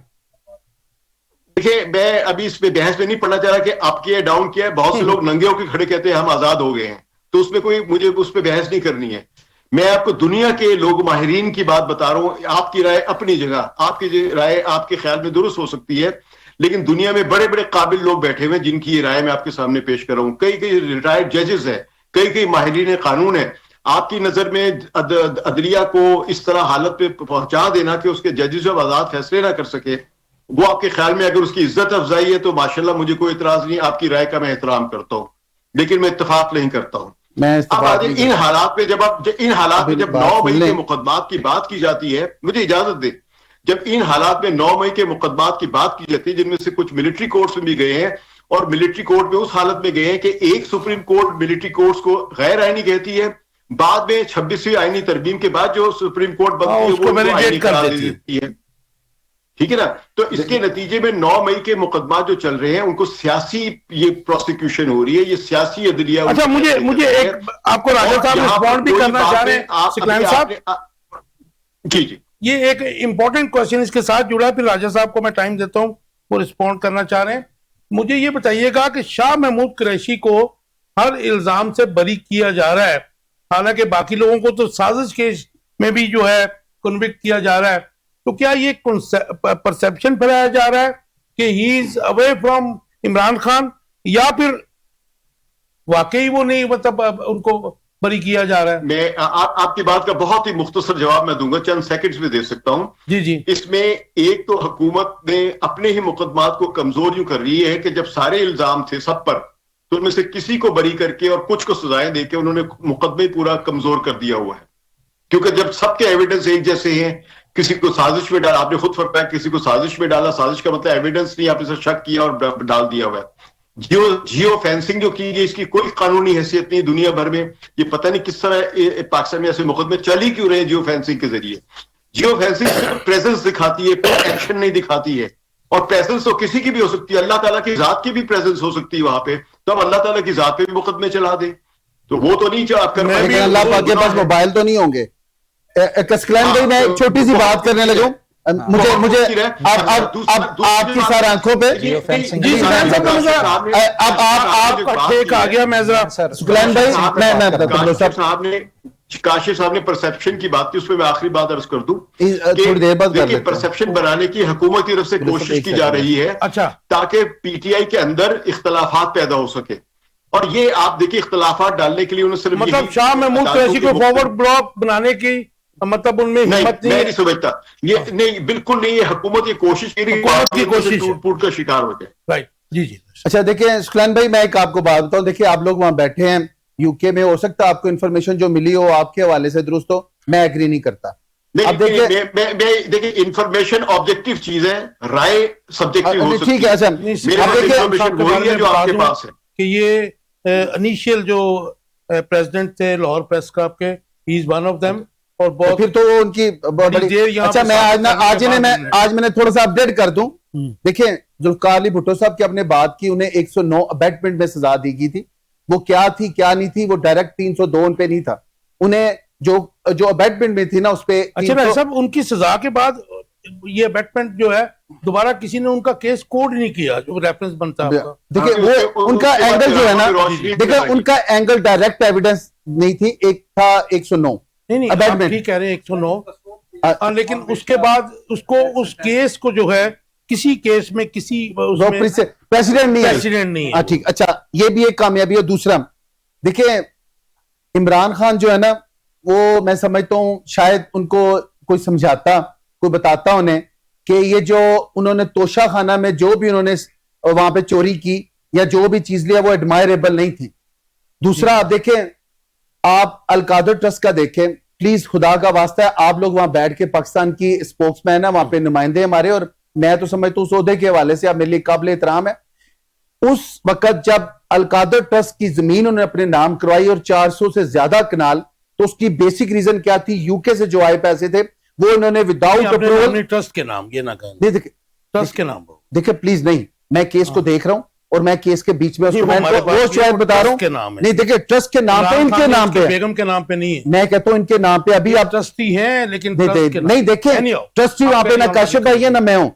देखिए मैं अभी इस पे बहस में नहीं पढ़ना चाह रहा कि अप किया डाउन किया है। बहुत से लोग नंगे होकर खड़े कहते हैं हम आजाद हो गए हैं, तो उसमें कोई मुझे उस पर बहस नहीं करनी है। मैं आपको दुनिया के लोग माहिरीन की बात बता रहा हूं। आपकी राय अपनी जगह, आपकी राय आपके ख्याल में दुरुस्त हो सकती है, लेकिन दुनिया में बड़े बड़े काबिल लोग बैठे हुए हैं जिनकी ये राय मैं आपके सामने पेश कर रहा हूं। कई रिटायर्ड जजेस है, कई माहिरीन कानून है। आपकी नजर में अदलिया को इस तरह हालत पे पहुंचा देना कि उसके जजेस जब आजाद फैसले ना कर सके, वो आपके ख्याल में अगर उसकी इज्जत अफजाई है तो माशाल्लाह मुझे कोई इतराज नहीं, आपकी राय का मैं एहतराम करता हूं, लेकिन मैं इत्तेफाक नहीं करता हूं। अब इन हालात में जब 9 मई के मुकदमात की बात की जाती है, मुझे इजाजत दे, जब इन हालात में 9 मई के मुकदमात की बात की जाती है, जिनमें से कुछ मिलिट्री कोर्ट्स में भी गए हैं, और मिलिट्री कोर्ट में उस हालत में गए हैं कि एक सुप्रीम कोर्ट मिलिट्री कोर्ट्स को गैर आईनी कहती है, बाद में 26वीं आईनी तरमीम के बाद जो सुप्रीम कोर्ट बनती है वो आईनी करार दे देती है। ठीक है ना? तो इसके नतीजे में 9 मई के मुकदमा जो चल रहे हैं उनको सियासी ये प्रोसिक्यूशन हो रही है, ये सियासी अदलिया। अच्छा मुझे एक आपको राजा साहब रिस्पॉन्ड भी करना चाह रहे हैं शकलान साहब। जी ये एक इंपॉर्टेंट क्वेश्चन इसके साथ जुड़ा है, फिर राजा साहब को मैं टाइम देता हूं, वो रिस्पॉन्ड करना चाह रहे हैं। मुझे ये बताइएगा कि शाह महमूद कुरैशी को हर इल्जाम से बरी किया जा रहा है, हालांकि बाकी लोगों को तो साजिश केस में भी जो है कन्विक्ट किया जा रहा है। तो क्या ये परसेप्शन फैलाया जा रहा है कि he is away from Imran Khan, या फिर वाकई वो नहीं, मतलब उनको बरी किया जा रहा है? मैं आपकी बात का बहुत ही मुख्तसर जवाब मैं दूंगा, चंद सेकंड्स में दे सकता हूं। जी इसमें एक तो हुकूमत ने अपने ही मुकदमात को कमजोर यूं कर रही है कि जब सारे इल्जाम थे सब पर, तो उनमें से किसी को बरी करके और कुछ को सजाएं देके उन्होंने मुकदमे पूरा कमजोर कर दिया हुआ है। क्योंकि जब सबके एविडेंस एक जैसे हैं, किसी को साजिश में डाला, आपने खुद फरमाया किसी को साजिश में डाला, साजिश का मतलब एविडेंस नहीं, आपने शक किया और डाल दिया हुआ है। जियो फेंसिंग जो की गई, इसकी कोई कानूनी हैसियत नहीं दुनिया भर में। ये पता नहीं किस तरह पाकिस्तान में ऐसे मुकदमे चल ही क्यों रहे हैं जियो फेंसिंग के जरिए। जियो फेंसिंग सिर्फ प्रेजेंस दिखाती है, कोई एक्शन नहीं दिखाती है। और प्रेजेंस तो किसी की भी हो सकती है, अल्लाह ताला की जात की भी प्रेजेंस हो सकती है वहां पे, तो हम अल्लाह ताला की जात पे भी मुकदमे चला दे, तो वो तो नहीं आप कर पाएंगे। अल्लाह पाक के पास मोबाइल तो नहीं होंगे। कसकलान भाई, मैं एक छोटी सी बात करने लगा, मुझे अब आपकी सर आंखों पे अब आ गया। मैं शुक्लान भाई, साहब ने काशिफ साहब ने परसेप्शन की बात की, उस पर मैं आखिरी बात अर्ज कर दूं, थोड़ी देर बाद देखिए परसेप्शन बनाने की हुकूमत की तरफ से कोशिश की जा रही है, अच्छा, ताकि पीटीआई के अंदर इख्तलाफात पैदा हो सके। और ये आप देखिए इख्तलाफात डालने के लिए उन्होंने सिर्फ मतलब शाह महमूद कुरैशी को फॉरवर्ड ब्लॉक बनाने की मतलब उनमें हिम्मत नहीं, मैं नहीं समझता ये, नहीं बिल्कुल नहीं। ये हुकूमत की कोशिश टूट का शिकार हो जाए। राइट, जी। अच्छा देखिए शुक्लान भाई, मैं एक आपको बात बताऊं, देखिए आप लोग वहां बैठे हैं यूके में, हो सकता है आपको इन्फॉर्मेशन जो मिली हो आपके हवाले से दुरुस्त हो, मैं एग्री नहीं करता। अब देखिए इंफॉर्मेशन ऑब्जेक्टिव चीज है, राय सब्जेक्टिव हो सकती है। ठीक है, अच्छा जो आपके पास है कि ये इनिशियल जो प्रेसिडेंट थे लाहौर प्रेस क्लब के, he is one of them, और बहुत फिर तो वो उनकी बड़ी। अच्छा मैं आज मैंने थोड़ा सा अपडेट कर दूं। देखिए जुल्फकार अली भुट्टो साहब की आपने बात की, उन्हें 109 अबैटमेंट में सजा दी गई थी, वो क्या थी क्या नहीं थी, वो डायरेक्ट 302 उन पे नहीं था, उन्हें जो अबैटमेंट में थी ना उस पे। अच्छा भाई साहब, उनकी सजा के बाद ये अबैटमेंट जो है दोबारा किसी ने उनका केस कोड नहीं किया जो रेफरेंस बनता है आपका। देखिए हाँ, वो उनका एंगल जो है ना, देखिए उनका एंगल डायरेक्ट एविडेंस नहीं थी, एक था 109 नहीं आप अबैटमेंट। ठीक कह रहे हैं 109, लेकिन उसके बाद उसको उस केस को जो है किसी केस में किसी उसमें प्रेसिडेंट नहीं है, प्रेसिडेंट नहीं है। हाँ ठीक, अच्छा ये भी एक कामयाबी है। दूसरा देखिए इमरान खान जो है ना, वो मैं समझता हूं शायद उनको कोई समझाता, कोई बताता उन्हें कि ये जो उन्होंने तोशा खाना में जो भी उन्होंने वहां पे चोरी की या जो भी चीज लिया वो एडमायरेबल नहीं थी। दूसरा आप देखें, आप अलकादर ट्रस्ट का देखें प्लीज, खुदा का वास्ता है, आप लोग वहां बैठ के पाकिस्तान की स्पोक्समैन है, वहां पे नुमाइंदे हमारे, और मैं तो समझता हूं उस ओहदे के हवाले से आप मेरे लिए काबिल एहतराम है। उस वक्त जब अलकादर ट्रस्ट की जमीन उन्होंने अपने नाम करवाई और 400 से ज्यादा कनाल, तो उसकी बेसिक रीजन क्या थी? यूके से जो आए पैसे थे वो इन्होंने विदाउट अप्रूवल, ट्रस्ट के नाम ये ना कहें, नहीं देखिए ट्रस्ट के नाम देखिए प्लीज, नहीं मैं केस को देख रहा हूं और मैं केस के बीच में उसको मैं वो शायद बता रहा हूं, नहीं देखिए ट्रस्ट के नाम पे, इनके नाम पे, बेगम के नाम पे नहीं है, मैं कहता हूं इनके नाम पे। अभी आप ट्रस्टी हैं लेकिन नहीं देखे ट्रस्टी वहां पे ना काशिफ भाई है ना मैं हूं।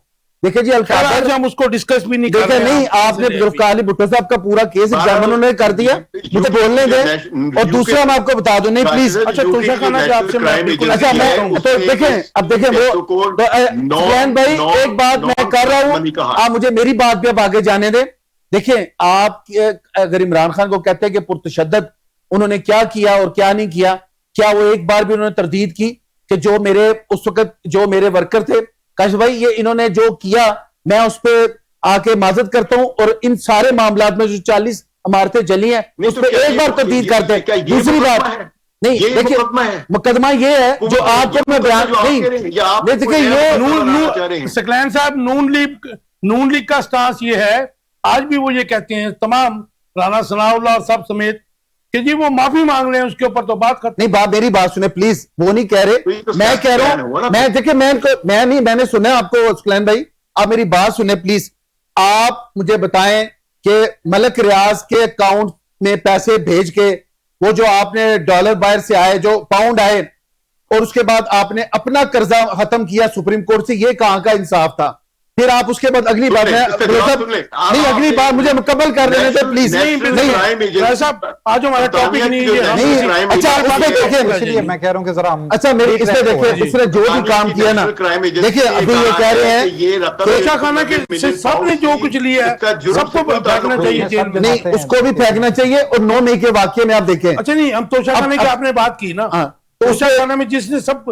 देखिए जी अलकादर, हम उसको डिस्कस भी नहीं कर देखिए रहे नहीं, आपने जुल्फिकार अली भुट्टो साहब का पूरा केस एग्जामिन उन्होंने कर दिया, मुझे बोलने दें। और दूसरा मैं आपको बता दूं, नहीं प्लीज, अच्छा तोशा खाना जो आपसे मैं बिल्कुल, अच्छा मैं तो देखें, अब देखें वो सुफियान भाई एक बात मैं कर रहा हूं, आप मुझे मेरी बात भी अब आगे जाने दें। देखिए आप अगर इमरान खान को कहते हैं कि पुरतशद्दद उन्होंने क्या किया और क्या नहीं किया, क्या वो एक बार भी उन्होंने तरदीद की कि जो मेरे उस वक्त जो मेरे वर्कर थे, काश भाई ये इन्होंने जो किया मैं उस पर आके माजत करता हूं, और इन सारे मामलात में जो 40 इमारतें जली हैं उस पर एक बार तरदीद करते हैं। दूसरी बात नहीं, देखिए मुकदमा ये है जो आपको मैं बयान नहीं देखिए, ये सकलैन साहब नून लीग का स्टांस ये है, आज भी वो ये कहते हैं तमाम राना सनाउल्लाह और सब समेत कि जी वो माफी मांग रहे हैं, उसके ऊपर तो बात करते नहीं। मेरी बात सुने प्लीज, वो नहीं कह रहे, मैं कह रहा हूं, मैं देखिए मैं नहीं, मैंने सुना आपको सकलैन भाई, आप मेरी बात सुने प्लीज। आप मुझे बताएं कि मलक रियाज के अकाउंट में पैसे भेज के वो जो आपने डॉलर बाहर से आए, जो पाउंड आए, और उसके बाद आपने अपना कर्जा खत्म किया सुप्रीम कोर्ट से, ये कहां का इंसाफ था? फिर आप उसके बाद अगली बात नहीं, अगली बात मुझे मुकम्मल कर देने थे प्लीज। नहीं आज हमारा टॉपिक नहीं है। अच्छा देखिए, मैं कह रहा हूं कि जरा अच्छा मेरे इसमें देखिए उसने जो भी काम किया ना, देखिए अभी ये कह रहे हैं तोशा खाना के सबने जो कुछ लिया है सबको फेंकना चाहिए जेल में, नहीं उसको भी फेंकना चाहिए। और 9 मई के वाकये में आप देखें, अच्छा नहीं हम तोशा खाने की आपने बात की ना, तोशा खाना में जिसने सब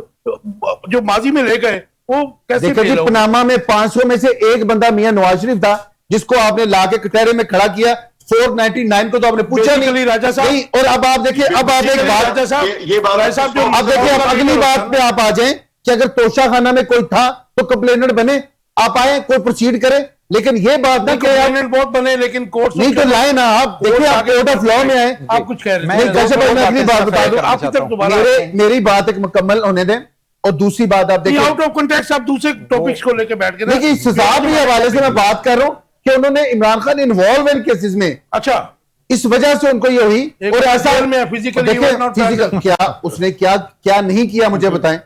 जो माजी में ले गए वो कैसे? देखो जी पनामा में 500 में से एक बंदा मियां नवाज शरीफ था, जिसको आपने लाके कटहरे में खड़ा किया। 499 को तो आपने पूछा नहीं राजा साहब नहीं। और अब आप देखिए, अब आप एक बात राजा साहब जो अब देखिए, अब अगली बात पे आप आ जाएं कि अगर तोशा खाना में कोई था तो कंप्लेनेंट बने, आप आए कोई प्रोसीड करे, लेकिन ये बात ना कि बहुत बने लेकिन कोर्ट नहीं तो लाए ना आप। देखिए आप कोर्ट ऑफ लॉ में आए, आप कुछ कह रहे हैं। नहीं कैसे मैं अगली बात बता दूं, आपकी तरफ दोबारा मेरी बात एक मुकम्मल होने दें। और दूसरी बात आप देखिए, आउट ऑफ कॉन्टेक्स्ट आप दूसरे टॉपिक्स को लेकर बैठ गए। देखिए सजा के हवाले से मैं बात कर रहा हूं कि उन्होंने Imran Khan involve in cases में, अच्छा इस वजह से उनको ये हुई। और ऐसा में फिजिकल क्या उसने क्या नहीं किया मुझे बताएं।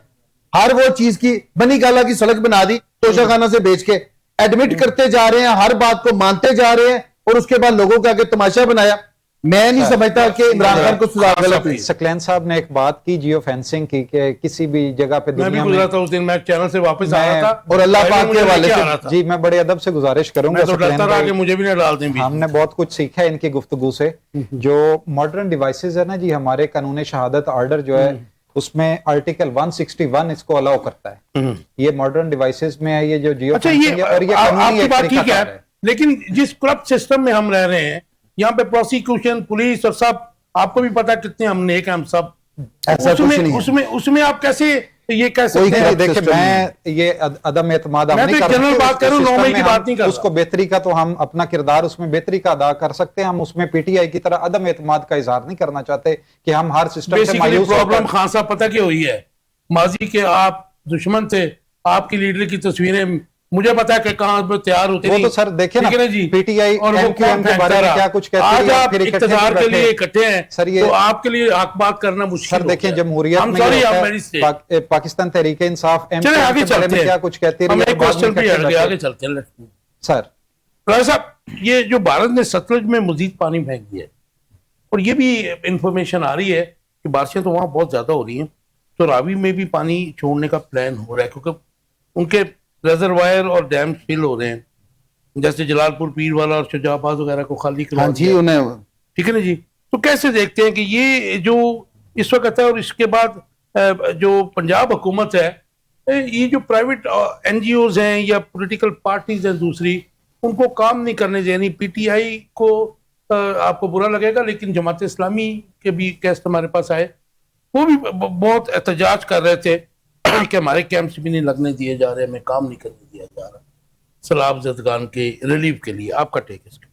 हर वो चीज की बनी गाला की सड़क बना दी तोशा खाना से बेच के, एडमिट करते जा रहे हैं, हर बात को मानते जा रहे हैं, और उसके बाद लोगों के आगे तमाशा बनाया। मैं नहीं समझता कि इमरान खान को सुधार गलत हुई। सकलैन साहब ने एक बात की जियो फेंसिंग की कि किसी भी जगह पे दुनिया में, मैं भी गुजरा था उस दिन, मैं चैनल से वापस आ रहा था और अल्लाह पाक के हवाले से जी मैं बड़े अदब से गुजारिश करूंगा, तो डरता रहा कि मुझे भी ना डाल दें। हमने बहुत कुछ सीखा है इनकी गुफ्तगू से। जो मॉडर्न डिवाइसेस है ना जी, हमारे कानून शहादत ऑर्डर जो है उसमें आर्टिकल 161 इसको अलाउ करता है। ये मॉडर्न डिवाइसेस में है, ये जो जियो फेंसिंग है, और ये आपकी बात ठीक है, लेकिन जिस करप्ट सिस्टम में हम रह रहे हैं, यहाँ पे प्रोसिक्यूशन पुलिस और सब, आपको भी पता कितने हम नेक हैं हम सब, उसमें आप कैसे ये कैसे? देखिए मैं ये अदम एतमाद नहीं कर जनरल बात करूं, 9 मई की बात नहीं कर, उसको बेहतरी का तो हम अपना किरदार उसमें बेहतरी का अदा कर सकते हैं। हम उसमें पीटीआई की तरह अदम एतमाद का इजहार नहीं करना चाहते कि हम हर सिस्टम से मायूस। प्रॉब्लम खान साहब पता क्या हुई है, माजी के आप दुश्मन थे, आपकी लीडर की तस्वीरें मुझे पता है कि कहाँ पे तैयार होते वो नहीं। तो सर देखे ना ठीक है जी, पीटीआई और वो एमक्यूएम के बारे में क्या कुछ कहती आज है, आप फिर इकट्ठे इख्तियार के बैठे। लिए इकट्ठे हैं सर ये तो आपके लिए हक बात करना मुश्किल सर हो देखें गया। जमहूरियत I'm में sorry, ये आप होता मेरी है, से पाकिस्तान तहरीक इंसाफ चले एमक्यूएम आगे के बारे चलते में क्या हैं, कुछ कहती रही हमें है, बाद में क्वेश्चन भी इकट्ठे हट गया, बैठे। आगे चलते हैं। सर राजा साहब, ये जो भारत ने सतलुज में मजीद पानी फेंक दिया है, और ये भी इंफॉर्मेशन आ रही है कि बारिशें तो वहां बहुत ज्यादा हो रही हैं, तो रावी में भी पानी छोड़ने का प्लान हो रहा है, क्योंकि उनके रिजर्वायर और डैम फिल हो रहे हैं, जैसे जलालपुर पीर वाला और शुजाबाद वगैरह को खाली करवा हाँ जी दिया। उन्हें ठीक है ना जी। तो कैसे देखते हैं कि ये जो इस वक्त है, और इसके बाद जो पंजाब हुकूमत है, ये जो प्राइवेट एनजीओज हैं या पॉलिटिकल पार्टीज हैं दूसरी, उनको काम नहीं करने देनी। पीटीआई को आपको बुरा लगेगा, लेकिन जमात इस्लामी के भी केस हमारे पास आए, वो भी बहुत एहतजाज कर रहे थे कि हमारे कैंप्स भी नहीं लगने दिए जा रहे, हमें काम नहीं करने दिया जा रहा सैलाब ज़दगान के रिलीफ के लिए। आपका टेक इसका?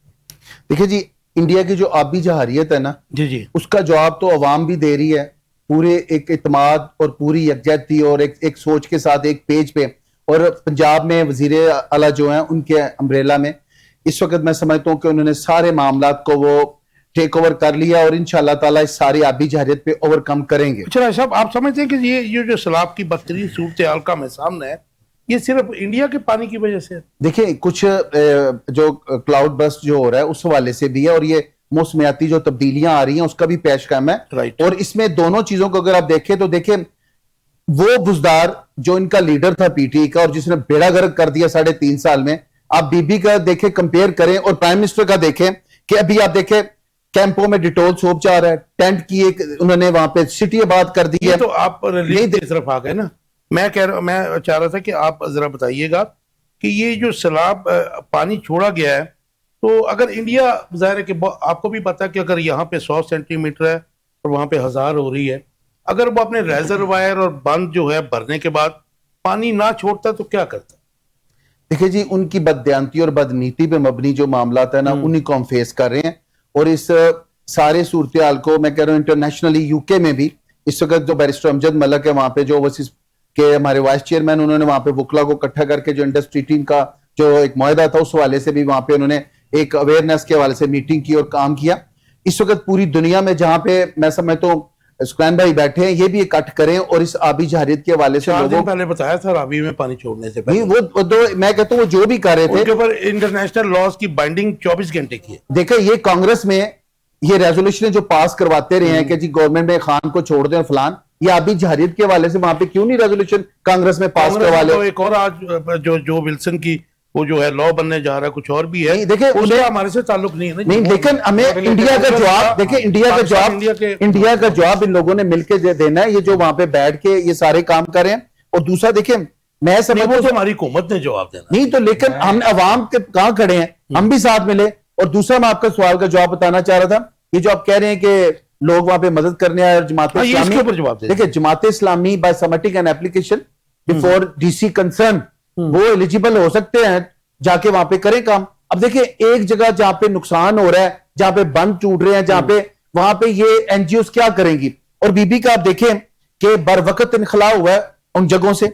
देखिए जी, इंडिया की जो आबी जहारियत है ना, जी जी, उसका जवाब तो अवाम भी दे रही है, पूरे एक इत्मीनान और पूरी यकजहती और एक सोच के साथ एक पेज पे। और पंजाब में वजीर आला जो हैं उनके अम्ब्रेला में इस वक्त मैं समझता हूं कि उन्होंने सारे मामलात को वो टेक ओवर कर लिया और इंशाअल्लाह ताला इस सारी आबी जहारियत पे ओवरकम करेंगे। अच्छा साहब, आप समझते हैं कि ये जो सैलाब की बदतरीन सूरत हाल का हमें सामने है, ये सिर्फ इंडिया के पानी की वजह से है? देखिए, कुछ जो क्लाउड बस्ट जो हो रहा है उस हवाले से भी है, और ये मौसमियाती जो तब्दीलियां आ रही हैं उसका भी पेशकम है। राइट। और इसमें दोनों चीजों को अगर आप देखें तो देखें, वो बुजदार जो इनका लीडर था पीटीआई का और जिसने बेड़ा गर्क कर दिया 3.5 साल में, आप बीबी का देखें, कंपेयर करें, और प्राइम मिनिस्टर का देखें कि अभी आप देखें कैंपों में डिटोल सोप जा रहा है, टेंट की एक उन्होंने वहां पे सिटी आबाद कर दी ये है। तो आप रिलीफ की तरफ आ गए ना। मैं चाह रहा था कि आप जरा बताइएगा कि ये जो सैलाब पानी छोड़ा गया है, तो अगर इंडिया, जाहिर है कि आपको भी पता है कि अगर यहाँ पे 100 सेंटीमीटर है और वहां पे 1000 हो रही है, अगर वो अपने रेजरवायर और बंद जो है भरने के बाद पानी ना छोड़ता तो क्या करता? देखिए जी, उनकी बददियानती और बदनीति पे मबनी जो मामला है ना, उन्हीं को हम फेस कर रहे हैं। और इस सारे सूरत हाल को मैं कह रहा हूँ इंटरनेशनली यूके में भी इस वक्त जो बैरिस्टर अमजद मलक है वहां पे, जो ओवरसीज के हमारे वाइस चेयरमैन, उन्होंने वहां पे वुकला को इकट्ठा करके जो इंडस्ट्री टीम का जो एक मुआहदा था उस हवाले से भी वहां पे उन्होंने एक अवेयरनेस के हवाले से मीटिंग की और काम किया। इस वक्त पूरी दुनिया में जहां पे मैं समझता हूँ सुकैन भाई बैठे हैं, ये भी इकट्ठ करें और इस आबी जहारियत के हवाले से 4 दिन लोगों पहले बताया था रावी में पानी छोड़ने से नहीं, पहले वो दो मैं कहता हूँ वो जो भी कर रहे थे, उनके ऊपर इंटरनेशनल लॉज की बाइंडिंग 24 घंटे की है। देखिए ये कांग्रेस में ये रेजोल्यूशन जो पास करवाते रहे हैं कि जी गवर्नमेंट में खान को छोड़ दें फलान, ये आबी जहारियत के हवाले से वहां पे क्यों नहीं रेजोल्यूशन कांग्रेस में पास कांग्रेस करवा में ले? तो एक और आज जो विल्सन की वो जो है लॉ बनने जा रहा है, कुछ और भी है। नहीं, देखिए, उसका उन्हें- हमारे से ताल्लुक नहीं है ना। नहीं, लेकिन हमें इंडिया का जवाब देखिए, इंडिया का जवाब इन लोगों ने मिलकर देना है, ये जो वहां पे बैठ के ये सारे काम कर रहे हैं। और दूसरा देखिए, मैं नहीं, समझता वो हूं तो हमारी हुकूमत ने जवाब देना। नहीं, तो लेकिन हम अवाम के कहां खड़े हैं, हम भी साथ मिले। और दूसरा मैं आपका सवाल का जवाब बताना चाह रहा था, ये जो आप कह रहे हैं कि लोग वहां पे मदद करने आए और जमात हाँ, ये इसके इस्लामी, ऊपर जवाब दे देखिए Jamaat Islami by submitting an application before DC concern, वो एलिजिबल हो सकते हैं, जाके वहां पे करें काम। अब देखिए, एक जगह जहां पे नुकसान हो रहा है, जहां पे बंद टूट रहे हैं, जहां पे वहां पे ये एनजीओ क्या करेंगी? और बीबी का आप देखें कि बर वक्त इनखला हुआ है उन जगहों से,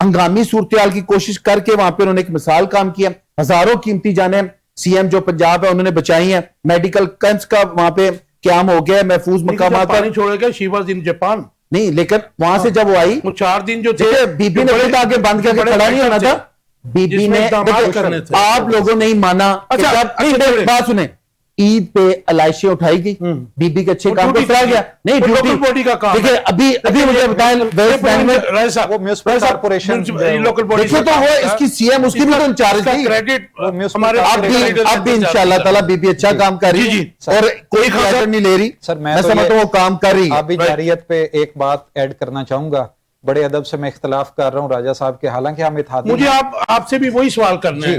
हंगामी सूरत हाल की कोशिश करके वहां पे उन्होंने एक मिसाल काम किया। हजारों कीमती जाने सीएम जो पंजाब है उन्होंने बचाई हैं, मेडिकल कैंप्स का वहां पे क्याम हो गया, महफूज मकामात पानी छोड़ेगा, शी वाज इन जापान। नहीं, लेकिन वहां से जब वो आई, वो 4 दिन जो थे, बीबी ने खुद आगे बंद करके खड़ा नहीं होना था। बीबी जिसमें ने इक़दामात करने थे। आप लोगों ने ही माना। अच्छा, नहीं, चलिए। बात सुने, ईद पे अलाइशें उठाई गई, बीबी के अच्छे वो काम को ड्यूटी सराहा गया। नहीं, वो ड्यूटी लोकल बॉडी का काम देखिए, है। अभी मुझे बताएं वेस्ट बैंक में वो म्युनिसिपल कॉर्पोरेशन लोकल बॉडी देखिए, तो वो इसकी सीएम उसकी भी तो इंचार्ज थी। क्रेडिट वो म्युनिसिपल हमारे अब भी इंशाल्लाह ताला बीबी अच्छा काम कर रही जी, है और कोई खर्च नहीं ले रही। सर, मैं मैं तो समझता हूँ वो काम कर रही है। आबी जारियत पे एक बात ऐड करना चाहूंगा, बड़े अदब से मैं इख्तलाफ कर रहा हूं राजा साहब के, हालांकि हम इत्तेहादी मुझे आपसे भी वही सवाल करना है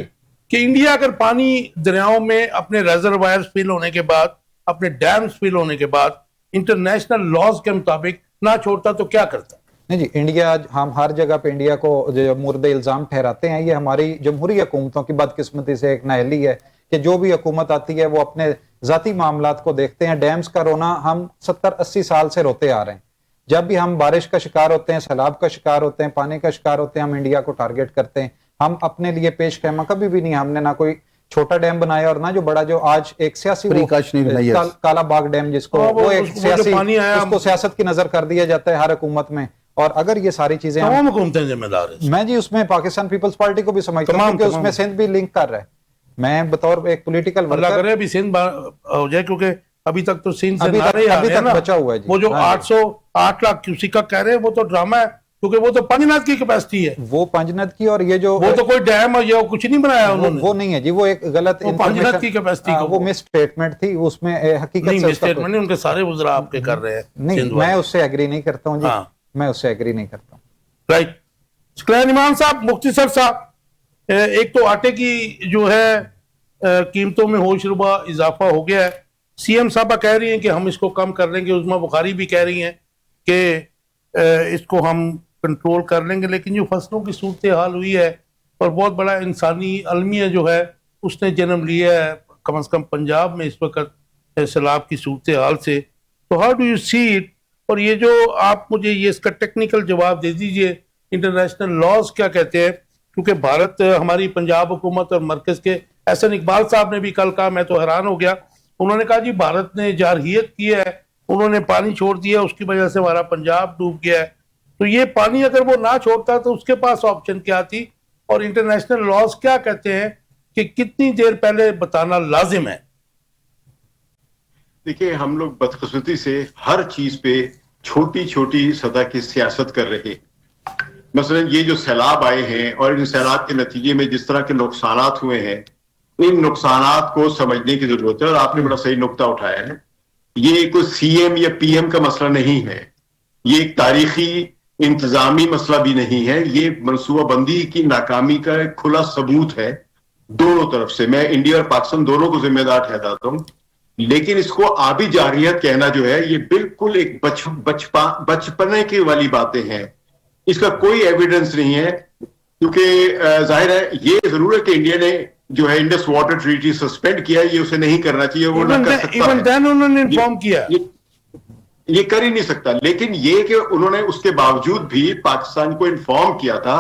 कि इंडिया अगर पानी दरियाओं में अपने रेजरवायर फिल होने के बाद, अपने डैम्स फिल होने के बाद इंटरनेशनल लॉज के मुताबिक ना छोड़ता तो क्या करता? नहीं जी, इंडिया, हम हर जगह पे इंडिया को जो मुर्द इल्जाम ठहराते हैं, ये हमारी जमहूरी हुकूमतों की बदकिस्मती से एक नाअहली है कि जो भी हुकूमत आती है वो अपने जाती मामलात को देखते हैं। डैम्स का रोना हम 70-80 साल से रोते आ रहे हैं। जब भी हम बारिश का शिकार होते हैं, सैलाब का शिकार होते हैं, पानी का शिकार होते हैं, हम इंडिया को टारगेट करते हैं। हम अपने लिए पेश खैमा कभी भी नहीं, हमने ना कोई छोटा डैम बनाया और ना जो बड़ा, जो आज एक सियासी काला बाग डैम जिसको वो एक सियासी, उसको सियासत की नजर कर दिया जाता है हर हुकूमत में। और अगर ये सारी चीजें जिम्मेदार है, मैं जी उसमें पाकिस्तान पीपल्स पार्टी को भी समझता हूँ क्योंकि उसमें सिंध भी लिंक कर रहा है। मैं बतौर एक पॉलिटिकल वर्कर अभी सिंध हो जाए, क्योंकि अभी तक तो सिंध से अभी तक बचा हुआ है जी। वो जो 8 लाख क्यूसिक का कह रहे हैं वो तो ड्रामा है, क्योंकि वो तो पंजनद की कैपेसिटी है, वो पंजनद की, और ये जो वो तो कोई डैम और ये कुछ नहीं बनाया उन्होंने, वो नहीं है जी, वो एक गलत पंजनद की कैपेसिटी, वो मिस स्टेटमेंट थी, उसमें हकीकत नहीं, मिस स्टेटमेंट नहीं, उनके सारे वज़रा आपके कर रहे हैं। नहीं, मैं उससे एग्री नहीं करता हूँ जी, मैं उससे एग्री नहीं करता हूँ। राइट, शुक्रिया इमाम साहब, मुख्तसर साहब, एक तो आटे की जो है कीमतों में होशरुबा इजाफा हो गया है, सीएम साहबा कह रही हैं कि हम इसको कम कर लेंगे, उस्मा बुखारी भी कह रही हैं कि इसको हम कंट्रोल कर लेंगे, लेकिन जो फसलों की सूरत हाल हुई है और बहुत बड़ा इंसानी अलमिया जो है उसने जन्म लिया है, कम से कम पंजाब में इस वक्त सैलाब की सूरत हाल से, तो how do you see it? और ये जो आप मुझे ये इसका टेक्निकल जवाब दे दीजिए, इंटरनेशनल लॉज क्या कहते हैं, क्योंकि भारत, हमारी पंजाब हुकूमत और मरकज के एहसन इकबाल साहब ने भी कल कहा, मैं तो हैरान हो गया, उन्होंने कहा जी भारत ने जारहियत की है, उन्होंने पानी छोड़ दिया, उसकी वजह से हमारा पंजाब डूब गया है, तो ये पानी अगर वो ना छोड़ता तो उसके पास ऑप्शन क्या थी? और इंटरनेशनल लॉज क्या कहते हैं कि कितनी देर पहले बताना लाजिम है? देखिए, हम लोग बदकिस्मती से हर चीज पे छोटी छोटी सतह की सियासत कर रहे हैं। मसलन ये जो सैलाब आए हैं और इन सैलाब के नतीजे में जिस तरह के नुकसानात हुए हैं, इन नुकसानात को समझने की जरूरत है, और आपने बड़ा सही नुक्ता उठाया है। ये कोई सीएम या पीएम का मसला नहीं है, ये एक तारीखी इंतजामी मसला भी नहीं है, ये मनसूबाबंदी की नाकामी का एक खुला सबूत है दोनों तरफ से। मैं इंडिया और पाकिस्तान दोनों को जिम्मेदार ठहराता हूं, लेकिन इसको आबी जारियत कहना जो है ये बिल्कुल एक बचपने की वाली बातें हैं, इसका कोई एविडेंस नहीं है। क्योंकि जाहिर है, ये जरूर है कि इंडिया ने जो है इंडस वाटर ट्रीटी सस्पेंड किया, ये उसे नहीं करना चाहिए, वो ना कर सकता है, उन्होंने इन्फॉर्म किया, ये कर ही नहीं सकता। लेकिन ये कि उन्होंने उसके बावजूद भी पाकिस्तान को इन्फॉर्म किया था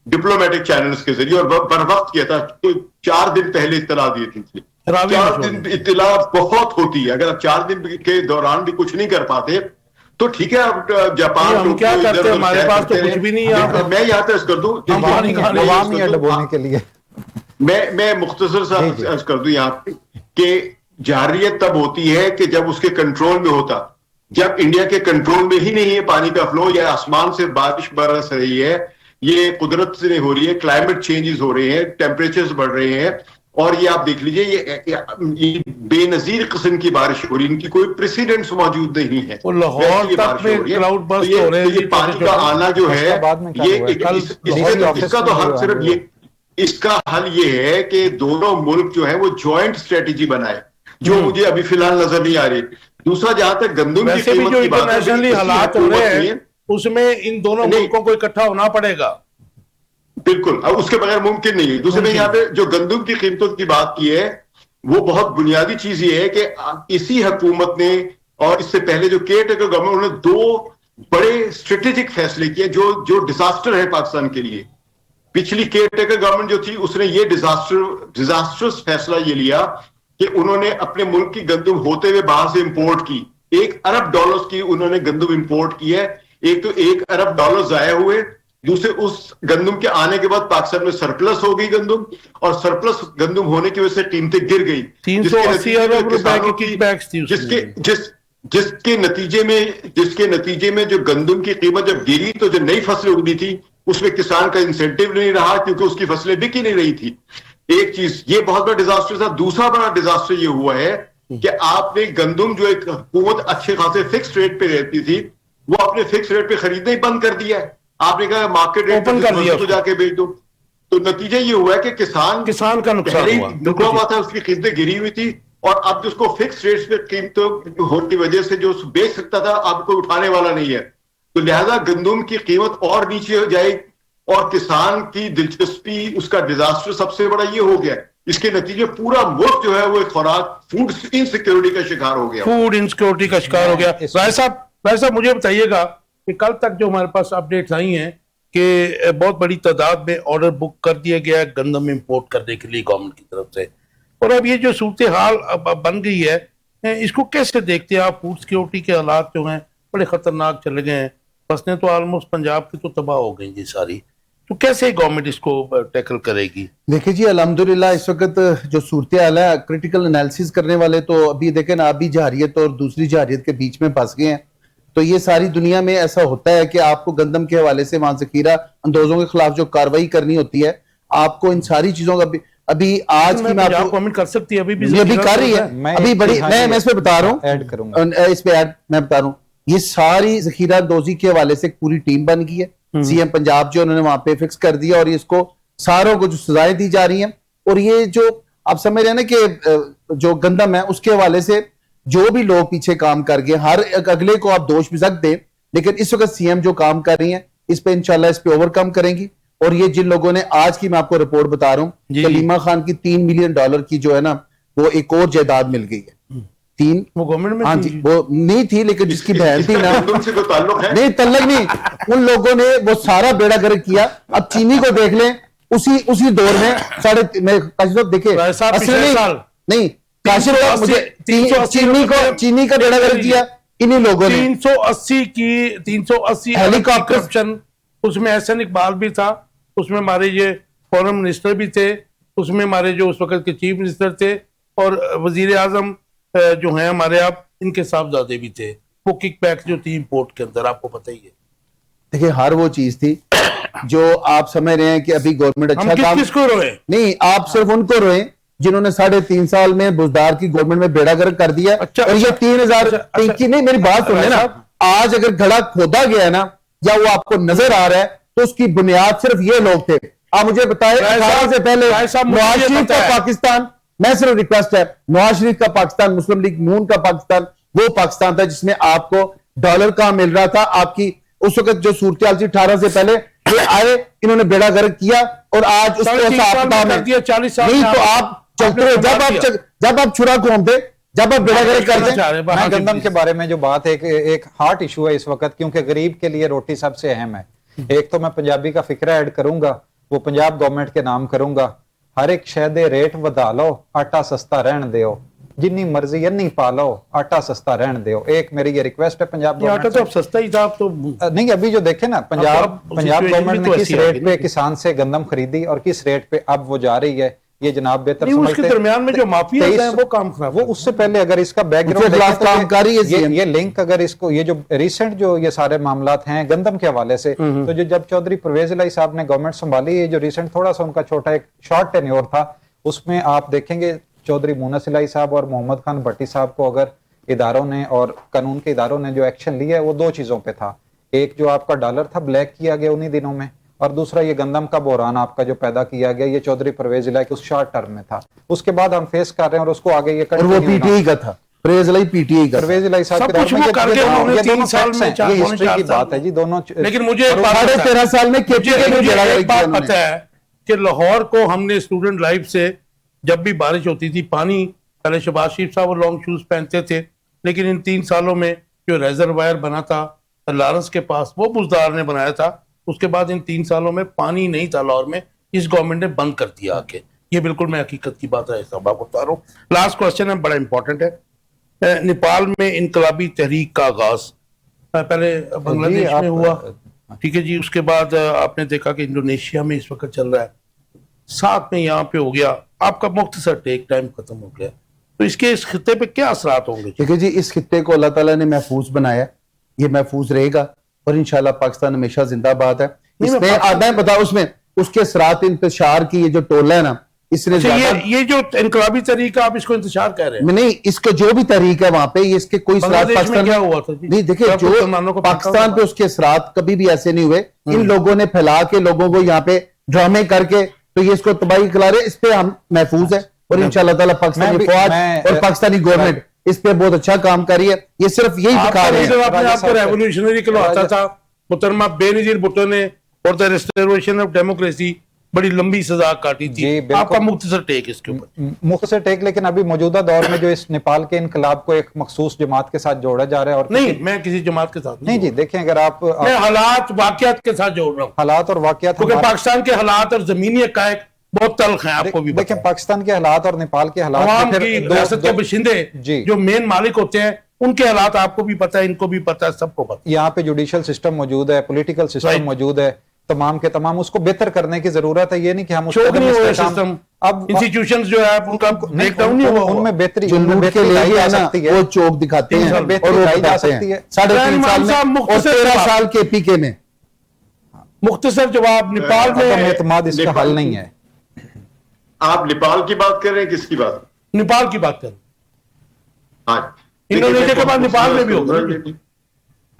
डिप्लोमेटिक चैनल्स के जरिए, और बर वक्त किया था, तो 4 दिन पहले इत्तला दी थी। 4 दिन इत्तला बहुत होती है, अगर आप 4 दिन के दौरान भी कुछ नहीं कर पाते तो ठीक है, आप जापान हम क्या करते हैं, हमारे पास तो कुछ भी नहीं है। मैं यहाँ तक कर दूं बोलने के लिए, मैं मुख्तसर सा अर्ज कर दूं यहाँ पे कि जारियत तब होती है कि जब उसके कंट्रोल में होता, जब इंडिया के कंट्रोल में ही नहीं है पानी का फ्लो, या आसमान से बारिश बरस रही है, ये कुदरत से नहीं हो रही है, क्लाइमेट चेंजेस हो रहे हैं, टेम्परेचर्स बढ़ रहे हैं, और ये आप देख लीजिए ये बेनजीर किस्म की बारिश हो रही है, इनकी कोई प्रेसिडेंट्स मौजूद नहीं है, लाहौर तक में क्लाउड बर्स्ट हो रहे हैं, ये पानी का आना जो है ये इसका तो हल सिर्फ ये, इसका हल ये है कि दोनों मुल्क जो है वो जॉइंट स्ट्रेटेजी बनाए, जो मुझे अभी फिलहाल नजर नहीं आ रही। दूसरा, जहां तक गंदम की कीमत की बात है, हालात हो रहे हैं उसमें इन दोनों मुल्कों को इकट्ठा होना पड़ेगा, बिल्कुल, अब उसके बगैर मुमकिन नहीं है। दूसरे में यहाँ पे जो गंदम की कीमतों की बात की है, वो बहुत बुनियादी चीज ये है कि इसी हुकूमत ने और इससे पहले जो केयर टेकर गवर्नमेंट, उन्होंने 2 बड़े स्ट्रेटेजिक फैसले किए जो डिजास्टर है पाकिस्तान के लिए। पिछली केयर टेकर गवर्नमेंट जो थी उसने ये डिजास्टर्स फैसला ये लिया कि उन्होंने अपने मुल्क की गंदम होते हुए बाहर से इंपोर्ट की, $1 अरब की उन्होंने गंदम इंपोर्ट की है। एक तो $1 अरब जाया हुए, दूसरे उस गंदम के आने के बाद पाकिस्तान में सरप्लस हो गई गंदम, और सरप्लस गंदम होने की वजह से कीमतें गिर गई, 380 अरब रुपए की किकबैक्स थी, जिसके नतीजे में जो गंदम की कीमत जब गिरी तो जो नई फसलें उगनी थी उसमें किसान का इंसेंटिव नहीं रहा, क्योंकि उसकी फसलें बिक ही नहीं रही थी। एक चीज ये बहुत बड़ा डिजास्टर था। दूसरा बड़ा डिजास्टर ये हुआ है कि आपने गंदम जो एक हुकूमत अच्छे खासे फिक्स रेट पे रहती थी, वो अपने फिक्स रेट पे खरीदना ही बंद कर दिया है। आपने कहा मार्केट रेट पर तो जाके बेच दो, तो नतीजा ये हुआ है कि किसान का नुकसान हुआ था, उसकी कीमतें गिरी हुई थी, और अब जिसको फिक्स रेट पे कीमतों होने की वजह से जो बेच सकता था, अब कोई उठाने वाला नहीं है, तो लिहाजा गंदम की कीमत और नीचे हो जाएगी, और किसान की दिलचस्पी, उसका डिजास्टर सबसे बड़ा ये हो गया। इसके नतीजे पूरा मुल्क जो है वो खुराक फूड इनसिक्योरिटी का शिकार हो गया, फूड इनसिक्योरिटी का शिकार हो गया। भाई साहब मुझे बताइएगा कि कल तक जो हमारे पास अपडेट्स आई हैं कि बहुत बड़ी तादाद में ऑर्डर बुक कर दिया गया है गंदम इंपोर्ट करने के लिए गवर्नमेंट की तरफ से, और अब ये जो सूरत हाल अब बन गई है, इसको कैसे देखते हैं आप? फूड सिक्योरिटी के हालात जो हैं बड़े खतरनाक चले गए हैं, फसलें तो ऑलमोस्ट पंजाब की तो तबाह हो गई जी सारी, तो कैसे गवर्नमेंट इसको टैकल करेगी? देखिए जी, अल्हम्दुलिल्लाह इस वक्त जो सूरत हाल है, क्रिटिकल एनालिसिस करने वाले तो अभी देखें ना, अभी जहारियत और दूसरी जहारियत के बीच में फंस गए हैं। तो ये सारी दुनिया में ऐसा होता है कि आपको गंदम के हवाले से वहां जखीरा अंदोजों के खिलाफ जो कार्रवाई करनी होती है, आपको इन सारी चीजों का अभी आज की मैं आपको गवर्नमेंट कर सकती है, अभी कर रही है, अभी बड़ी मैं इस पे बता रहा हूँ, ऐड करूंगा इस पे ऐड मैं बता रहा हूँ, ये सारी जखीरा अंदोजी के हवाले से एक पूरी टीम बन गई है। सीएम पंजाब जो उन्होंने वहां पे फिक्स कर दिया, और इसको सारों को जो सजाएं दी जा रही हैं, और ये जो आप समझ रहे हैं ना कि जो गंदम है उसके हवाले से जो भी लोग पीछे काम कर गए, हर अगले को आप दोष भी सकते हैं, लेकिन इस वक्त सीएम जो काम कर रही हैं इस पे इंशाल्लाह इस पे ओवरकम करेंगी। और ये जिन लोगों ने आज की मैं आपको रिपोर्ट बता रहा हूं, कलीमा खान की $3 मिलियन की जो है ना वो एक और जायदाद मिल गई है। तीन वो गवर्नमेंट में, हाँ जी, वो नहीं थी, लेकिन जिसकी बहन थी ना, तुमसे कोई ताल्लुक है? नहीं तल्लक नहीं, उन लोगों ने वो सारा बेड़ा गर्क किया। अब चीनी को देख लें, उसी दौर में देखे नहीं चीनी का बेड़ा गर्क किया इन्हीं लोगों ने। 380 हेलीकॉप्टर, उसमें एहसन इकबाल भी था, उसमें हमारे ये फॉरेन मिनिस्टर भी थे, उसमें हमारे जो उस वक्त के चीफ मिनिस्टर थे, और वजीर आजम जो हैं हमारे, आप इनके साहबजादे भी थे। वो किक बैक जो थी इंपोर्ट के अंदर, आपको पता ही है। देखिए हर वो चीज थी जो आप समझ रहे हैं कि अभी गवर्नमेंट अच्छा काम, किसको रोए? नहीं, आप सिर्फ उनको रोए जिन्होंने 3.5 साल में बुजदार की गवर्नमेंट में बेड़ा गर्क कर दिया। और ये 3000 नहीं, मेरी बात सुनिए ना, आज अगर घड़ा खोदा गया है ना, या वो आपको नजर आ रहा है, तो उसकी बुनियाद सिर्फ ये लोग थे। आप मुझे बताएं, 18 से पहले नवाज शरीफ का पाकिस्तान, मैं सिर्फ रिक्वेस्ट है, नवाज शरीफ का पाकिस्तान, मुस्लिम लीग नून का पाकिस्तान, वो पाकिस्तान था जिसमें आपको डॉलर कहां मिल रहा था। आपकी उस वक्त जो सूरत हाल थी 18 से पहले, ये आए, इन्होंने बेड़ा गर्क किया, और आज उसको नहीं, तो आप चलते रहे, जब आप छुरा घूमते, जब आप बेड़ा गर्क करते। मैं गंदम के बारे में जो बात है, एक हार्ट इशू है इस वक्त, क्योंकि गरीब के लिए रोटी सबसे अहम है। एक तो मैं पंजाबी का फिक्रा ऐड करूंगा, वो पंजाब गवर्नमेंट के नाम करूंगा, हर एक शै दे रेट वधा लो, आटा सस्ता रहन दियो, जिन्नी मर्जी अन्नी पा लो, आटा सस्ता रहन दियो। एक मेरी ये रिक्वेस्ट है पंजाब गवर्नमेंट, आटा तो अब सस्ता ही था, अब तो नहीं, अभी जो देखे ना पंजाब गवर्नमेंट ने किस रेट पे किसान से गंदम खरीदी और किस रेट पे अब वो जा रही है, ये जनाब बेहतर समझते हैं। उसके दरमियान में जो माफिया है वो काम खराब, वो उससे पहले अगर इसका बैकग्राउंड ये लिंक, अगर इसको ये जो रिसेंट जो ये सारे मामलात हैं गंदम के हवाले से, तो जो जब चौधरी परवेज इलाही साहब ने गवर्नमेंट संभाली, ये जो रिसेंट थोड़ा सा उनका छोटा एक शॉर्ट टेन्योर था, उसमें आप देखेंगे चौधरी मुनस इलाही साहब और मोहम्मद खान भट्टी साहब को अगर इदारों ने और कानून के इदारों ने जो एक्शन लिया है वो दो चीजों पे था। एक जो आपका डॉलर था ब्लैक किया गया उन्हीं दिनों में, और दूसरा ये गंदम का बहरान आपका जो पैदा किया गया, ये चौधरी परवेज इलाही उस शॉर्ट टर्म में था। उसके बाद हम फेस कर रहे हैं और उसको आगे ये पीटीआई का था, परवेज इलाही साहब के हिस्ट्री की बात है जी दोनों। लेकिन मुझे 13.5 साल में एक बात पता है कि लाहौर को हमने स्टूडेंट लाइफ से, जब भी बारिश होती थी, पानी, पहले शहबाज शरीफ साहब वो लॉन्ग शूज पहनते थे, लेकिन इन 3 सालों में जो रेजरवायर बना था लारंस के पास, वो बुजदार ने बनाया था। उसके बाद इन 3 सालों में पानी नहीं था लाहौर में, इस गवर्नमेंट ने बंद कर दिया आके। ये बिल्कुल मैं हकीकत की बात है, सब आपको बता रहा हूँ। लास्ट क्वेश्चन है, बड़ा इंपॉर्टेंट है। नेपाल में इनकलाबी तहरीक का आगाज पहले बांग्लादेश में हुआ, ठीक है जी, उसके बाद आपने देखा कि इंडोनेशिया में इस वक्त चल रहा है, साथ में यहाँ पे हो गया। आपका मुख्तसर टेक टाइम खत्म हो गया, तो इसके इस खित्ते पे क्या असरात होंगे? देखिए जी, इस खित्ते को अल्लाह ताला ने महफूज बनाया, ये महफूज रहेगा, और इंशाल्लाह पाकिस्तान हमेशा जिंदाबाद है। इसमें आधा बताओ, उसमें उसके असरात इंतशार की ये जो टोला है ना, इसने ये जो इनकलाबी तरीका आप इसको इंतशार कह रहे हैं? नहीं, इसका जो भी तरीका है वहां पे, इसके कोई पाकिस्तान क्या हुआ था जी? नहीं, देखिए जो पाकिस्तान पे उसके असरात कभी भी ऐसे नहीं हुए। इन लोगों ने फैला के लोगों को यहाँ पे ड्रामे करके तो ये इसको तबाही खिला रहे, इस पे हम महफूज है, और इंशाल्लाह ताला पाकिस्तानी फौज और पाकिस्तानी गवर्नमेंट इस पे बहुत अच्छा काम कर रही है। ये सिर्फ यही दिखा रहे हैं। आपको रेवोल्यूशनरी कहलाता था, मुहतरमा बेनजीर भुट्टो ने और द रिस्टोरेशन ऑफ डेमोक्रेसी, बड़ी लंबी सजा काटी जी, थी। बिल्कुल। आपका मुख्तसर टेक इसके ऊपर? मुख्तसर टेक, लेकिन अभी मौजूदा दौर में जो इस नेपाल के इनकलाब को एक मखसूस जमात के साथ जोड़ा जा रहा है, और नहीं, मैं किसी जमात के साथ नहीं जी, देखें अगर आप मैं हालात वाकयात के साथ जोड़ रहा हूँ, हालात और वाकयात, क्योंकि पाकिस्तान के हालात और जमीनी हकायक बहुत तल्ख हैं, आपको भी देखें पाकिस्तान के हालात और नेपाल के हालात अवाम में की फिर रियासत के बशिंदे जी। जो मेन मालिक होते हैं उनके हालात आपको भी पता है, इनको भी पता है, सबको पता है। यहाँ पे जुडिशियल सिस्टम मौजूद है, पॉलिटिकल सिस्टम Right. मौजूद है, तमाम के तमाम उसको बेहतर करने की जरूरत है। ये नहीं कि हम उस चोक कदम नहीं हुआ इस्तेकाम- सिस्टम, अब इंस्टीट्यूशंस जो है आप उनका ब्रेकडाउन नहीं हुआ। उनमें बेहतरी, जो उनमें लूट के बेहतरी ले लाई गए जा ना, सकती है, वो चौक दिखाते हैं साल बेहतरी और वो लाई जा बताते सकती हैं है। 3.5 इमरान साल साहब में और मुख्तसर 13 जवाब। साल के पीके में। मुख्तसर जवाब, नेपाल अदम में, एतमाद इसका नेपाल- हल नहीं है। आप नेपाल की बात कर रहे हैं, किसकी बात? नेपाल की बात करें, हाँ, इंडोनेशिया के बाद बहुत नेपाल में भी मुख्तसर होगा। करूंगा।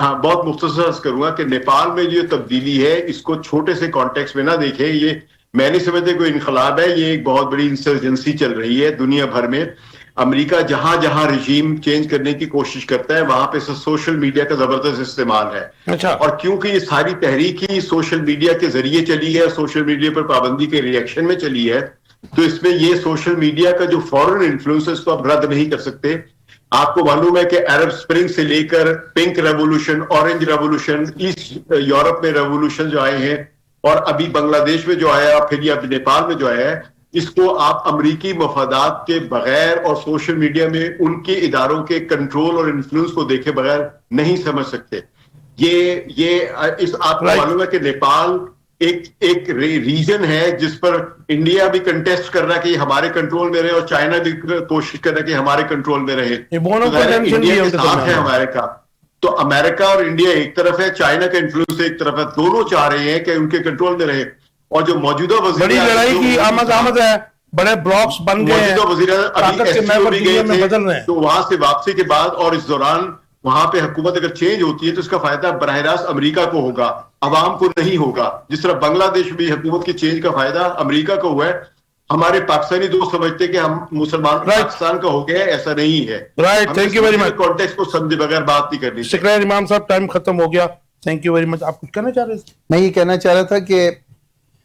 हाँ, बहुत मुख्तसर अर्ज करूंगा कि नेपाल में जो तब्दीली है, इसको छोटे से कॉन्टेक्स्ट में ना देखें। ये मैं नहीं समझते कोई इनकलाब है, ये एक बहुत बड़ी इंसर्जेंसी चल रही है दुनिया भर में। अमेरिका जहां जहां रिजीम चेंज करने की कोशिश करता है, वहां पे सोशल मीडिया का जबरदस्त इस्तेमाल है। अच्छा। और क्योंकि ये सारी तहरीक ही सोशल मीडिया के जरिए चली है, सोशल मीडिया पर पाबंदी के रिएक्शन में चली है, तो इसमें ये सोशल मीडिया का जो फॉरेन इन्फ्लुएंस है, इसको आप रद्द नहीं कर सकते। आपको मालूम है कि अरब स्प्रिंग से लेकर pink revolution, orange revolution, east Europe में रेवोल्यूशन जो आए हैं, और अभी बांग्लादेश में जो आया, फिर ये अभी नेपाल में जो आया है, इसको आप अमरीकी मफादात के बगैर और सोशल मीडिया में उनके इदारों के कंट्रोल और इन्फ्लुएंस को देखे बगैर नहीं समझ सकते। आपको Right. मालूम है कि नेपाल एक रीजन है जिस पर इंडिया भी कंटेस्ट कर रहा है कि हमारे कंट्रोल में रहे, और चाइना भी कोशिश कर रहा है कि हमारे कंट्रोल में रहे। ये दोनों तो को टेंशन भी इंडिया है के उनके साथ है दरमियान। अमेरिका, तो अमेरिका और इंडिया एक तरफ है, चाइना का इन्फ्लुएंस एक तरफ है, दोनों चाह रहे हैं कि उनके कंट्रोल में रहे। और जो मौजूदा बड़ी लड़ाई की आमद है, बड़े ब्लॉक्स बन गए हैं, मौजूदा वजीर ताकत अभी के SCO मेंबर भी दुनिया गए में थे, बदल रहे हैं। तो वहां से वापसी के बाद और इस दौरान वहां पे हुकूमत अगर चेंज होती है तो इसका फायदा बराह रास्त अमेरिका को होगा, अवाम को नहीं होगा। जिस तरह बांग्लादेश में हुकूमत की चेंज का फायदा अमेरिका को हुआ है। हमारे पाकिस्तानी दोस्त समझते हैं कि हम मुसलमान पाकिस्तान का हो गया है, ऐसा नहीं है। Right, thank you very much. Context को समझे बगैर बात नहीं करनी। सेक्रेटरी इमाम साहब, टाइम खत्म हो गया, थैंक यू वेरी मच। आप कुछ कहना चाह रहे थे? मैं ये कहना चाह रहा था कि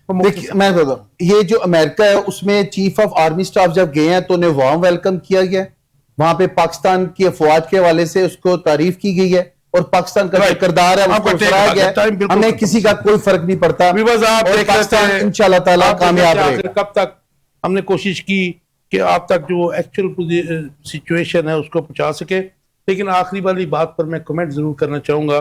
देखिए, मैं बताता हूं, ये जो अमेरिका है उसमें चीफ ऑफ आर्मी स्टाफ जब गए हैं तो उन्हें वार्म वेलकम किया गया। वहां पे पाकिस्तान की अफवाज के हवाले से उसको तारीफ की गई है, और पाकिस्तान का जो किरदार है उसको सराहा गया है। हमें किसी का कोई फर्क नहीं पड़ता। और पाकिस्तान इंशाल्लाह ताला कामयाब रहेगा। कब तक हमने कोशिश की कि आप तक जो एक्चुअल सिचुएशन है उसको पहुंचा सके, लेकिन आखिरी वाली बात पर मैं कमेंट जरूर करना चाहूंगा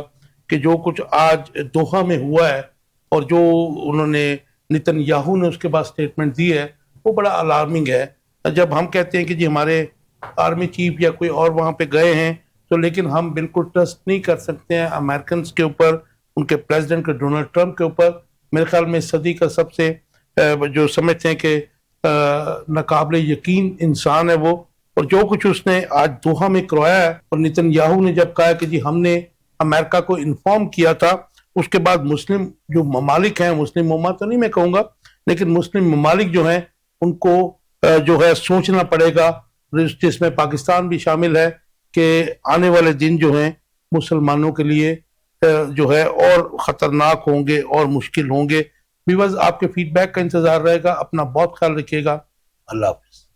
कि जो कुछ आज दोहा में हुआ है और जो उन्होंने नेतन्याहू ने उसके बाद स्टेटमेंट दी है, वो बड़ा अलार्मिंग है। जब हम कहते हैं कि जी हमारे आर्मी चीफ या कोई और वहां पे गए हैं, तो लेकिन हम बिल्कुल ट्रस्ट नहीं कर सकते हैं अमेरिकन के ऊपर, उनके प्रेसिडेंट के डोनाल्ड ट्रंप के ऊपर। मेरे ख्याल में सदी का सबसे जो समझते हैं कि नाकाबिले यकीन इंसान है वो, और जो कुछ उसने आज दोहा में करवाया है, और नेतन्याहू ने जब कहा कि जी हमने अमेरिका को इन्फॉर्म किया था, उसके बाद मुस्लिम जो ममालिक हैं, मुस्लिम उम्मा तो नहीं मैं कहूँगा, लेकिन मुस्लिम ममालिक जो हैं उनको जो है सोचना पड़ेगा, जिसमें पाकिस्तान भी शामिल है, कि आने वाले दिन जो हैं मुसलमानों के लिए जो है और ख़तरनाक होंगे और मुश्किल होंगे। व्यूअर्स, आपके फीडबैक का इंतज़ार रहेगा। अपना बहुत ख्याल रखिएगा। अल्लाह हाफ़िज़।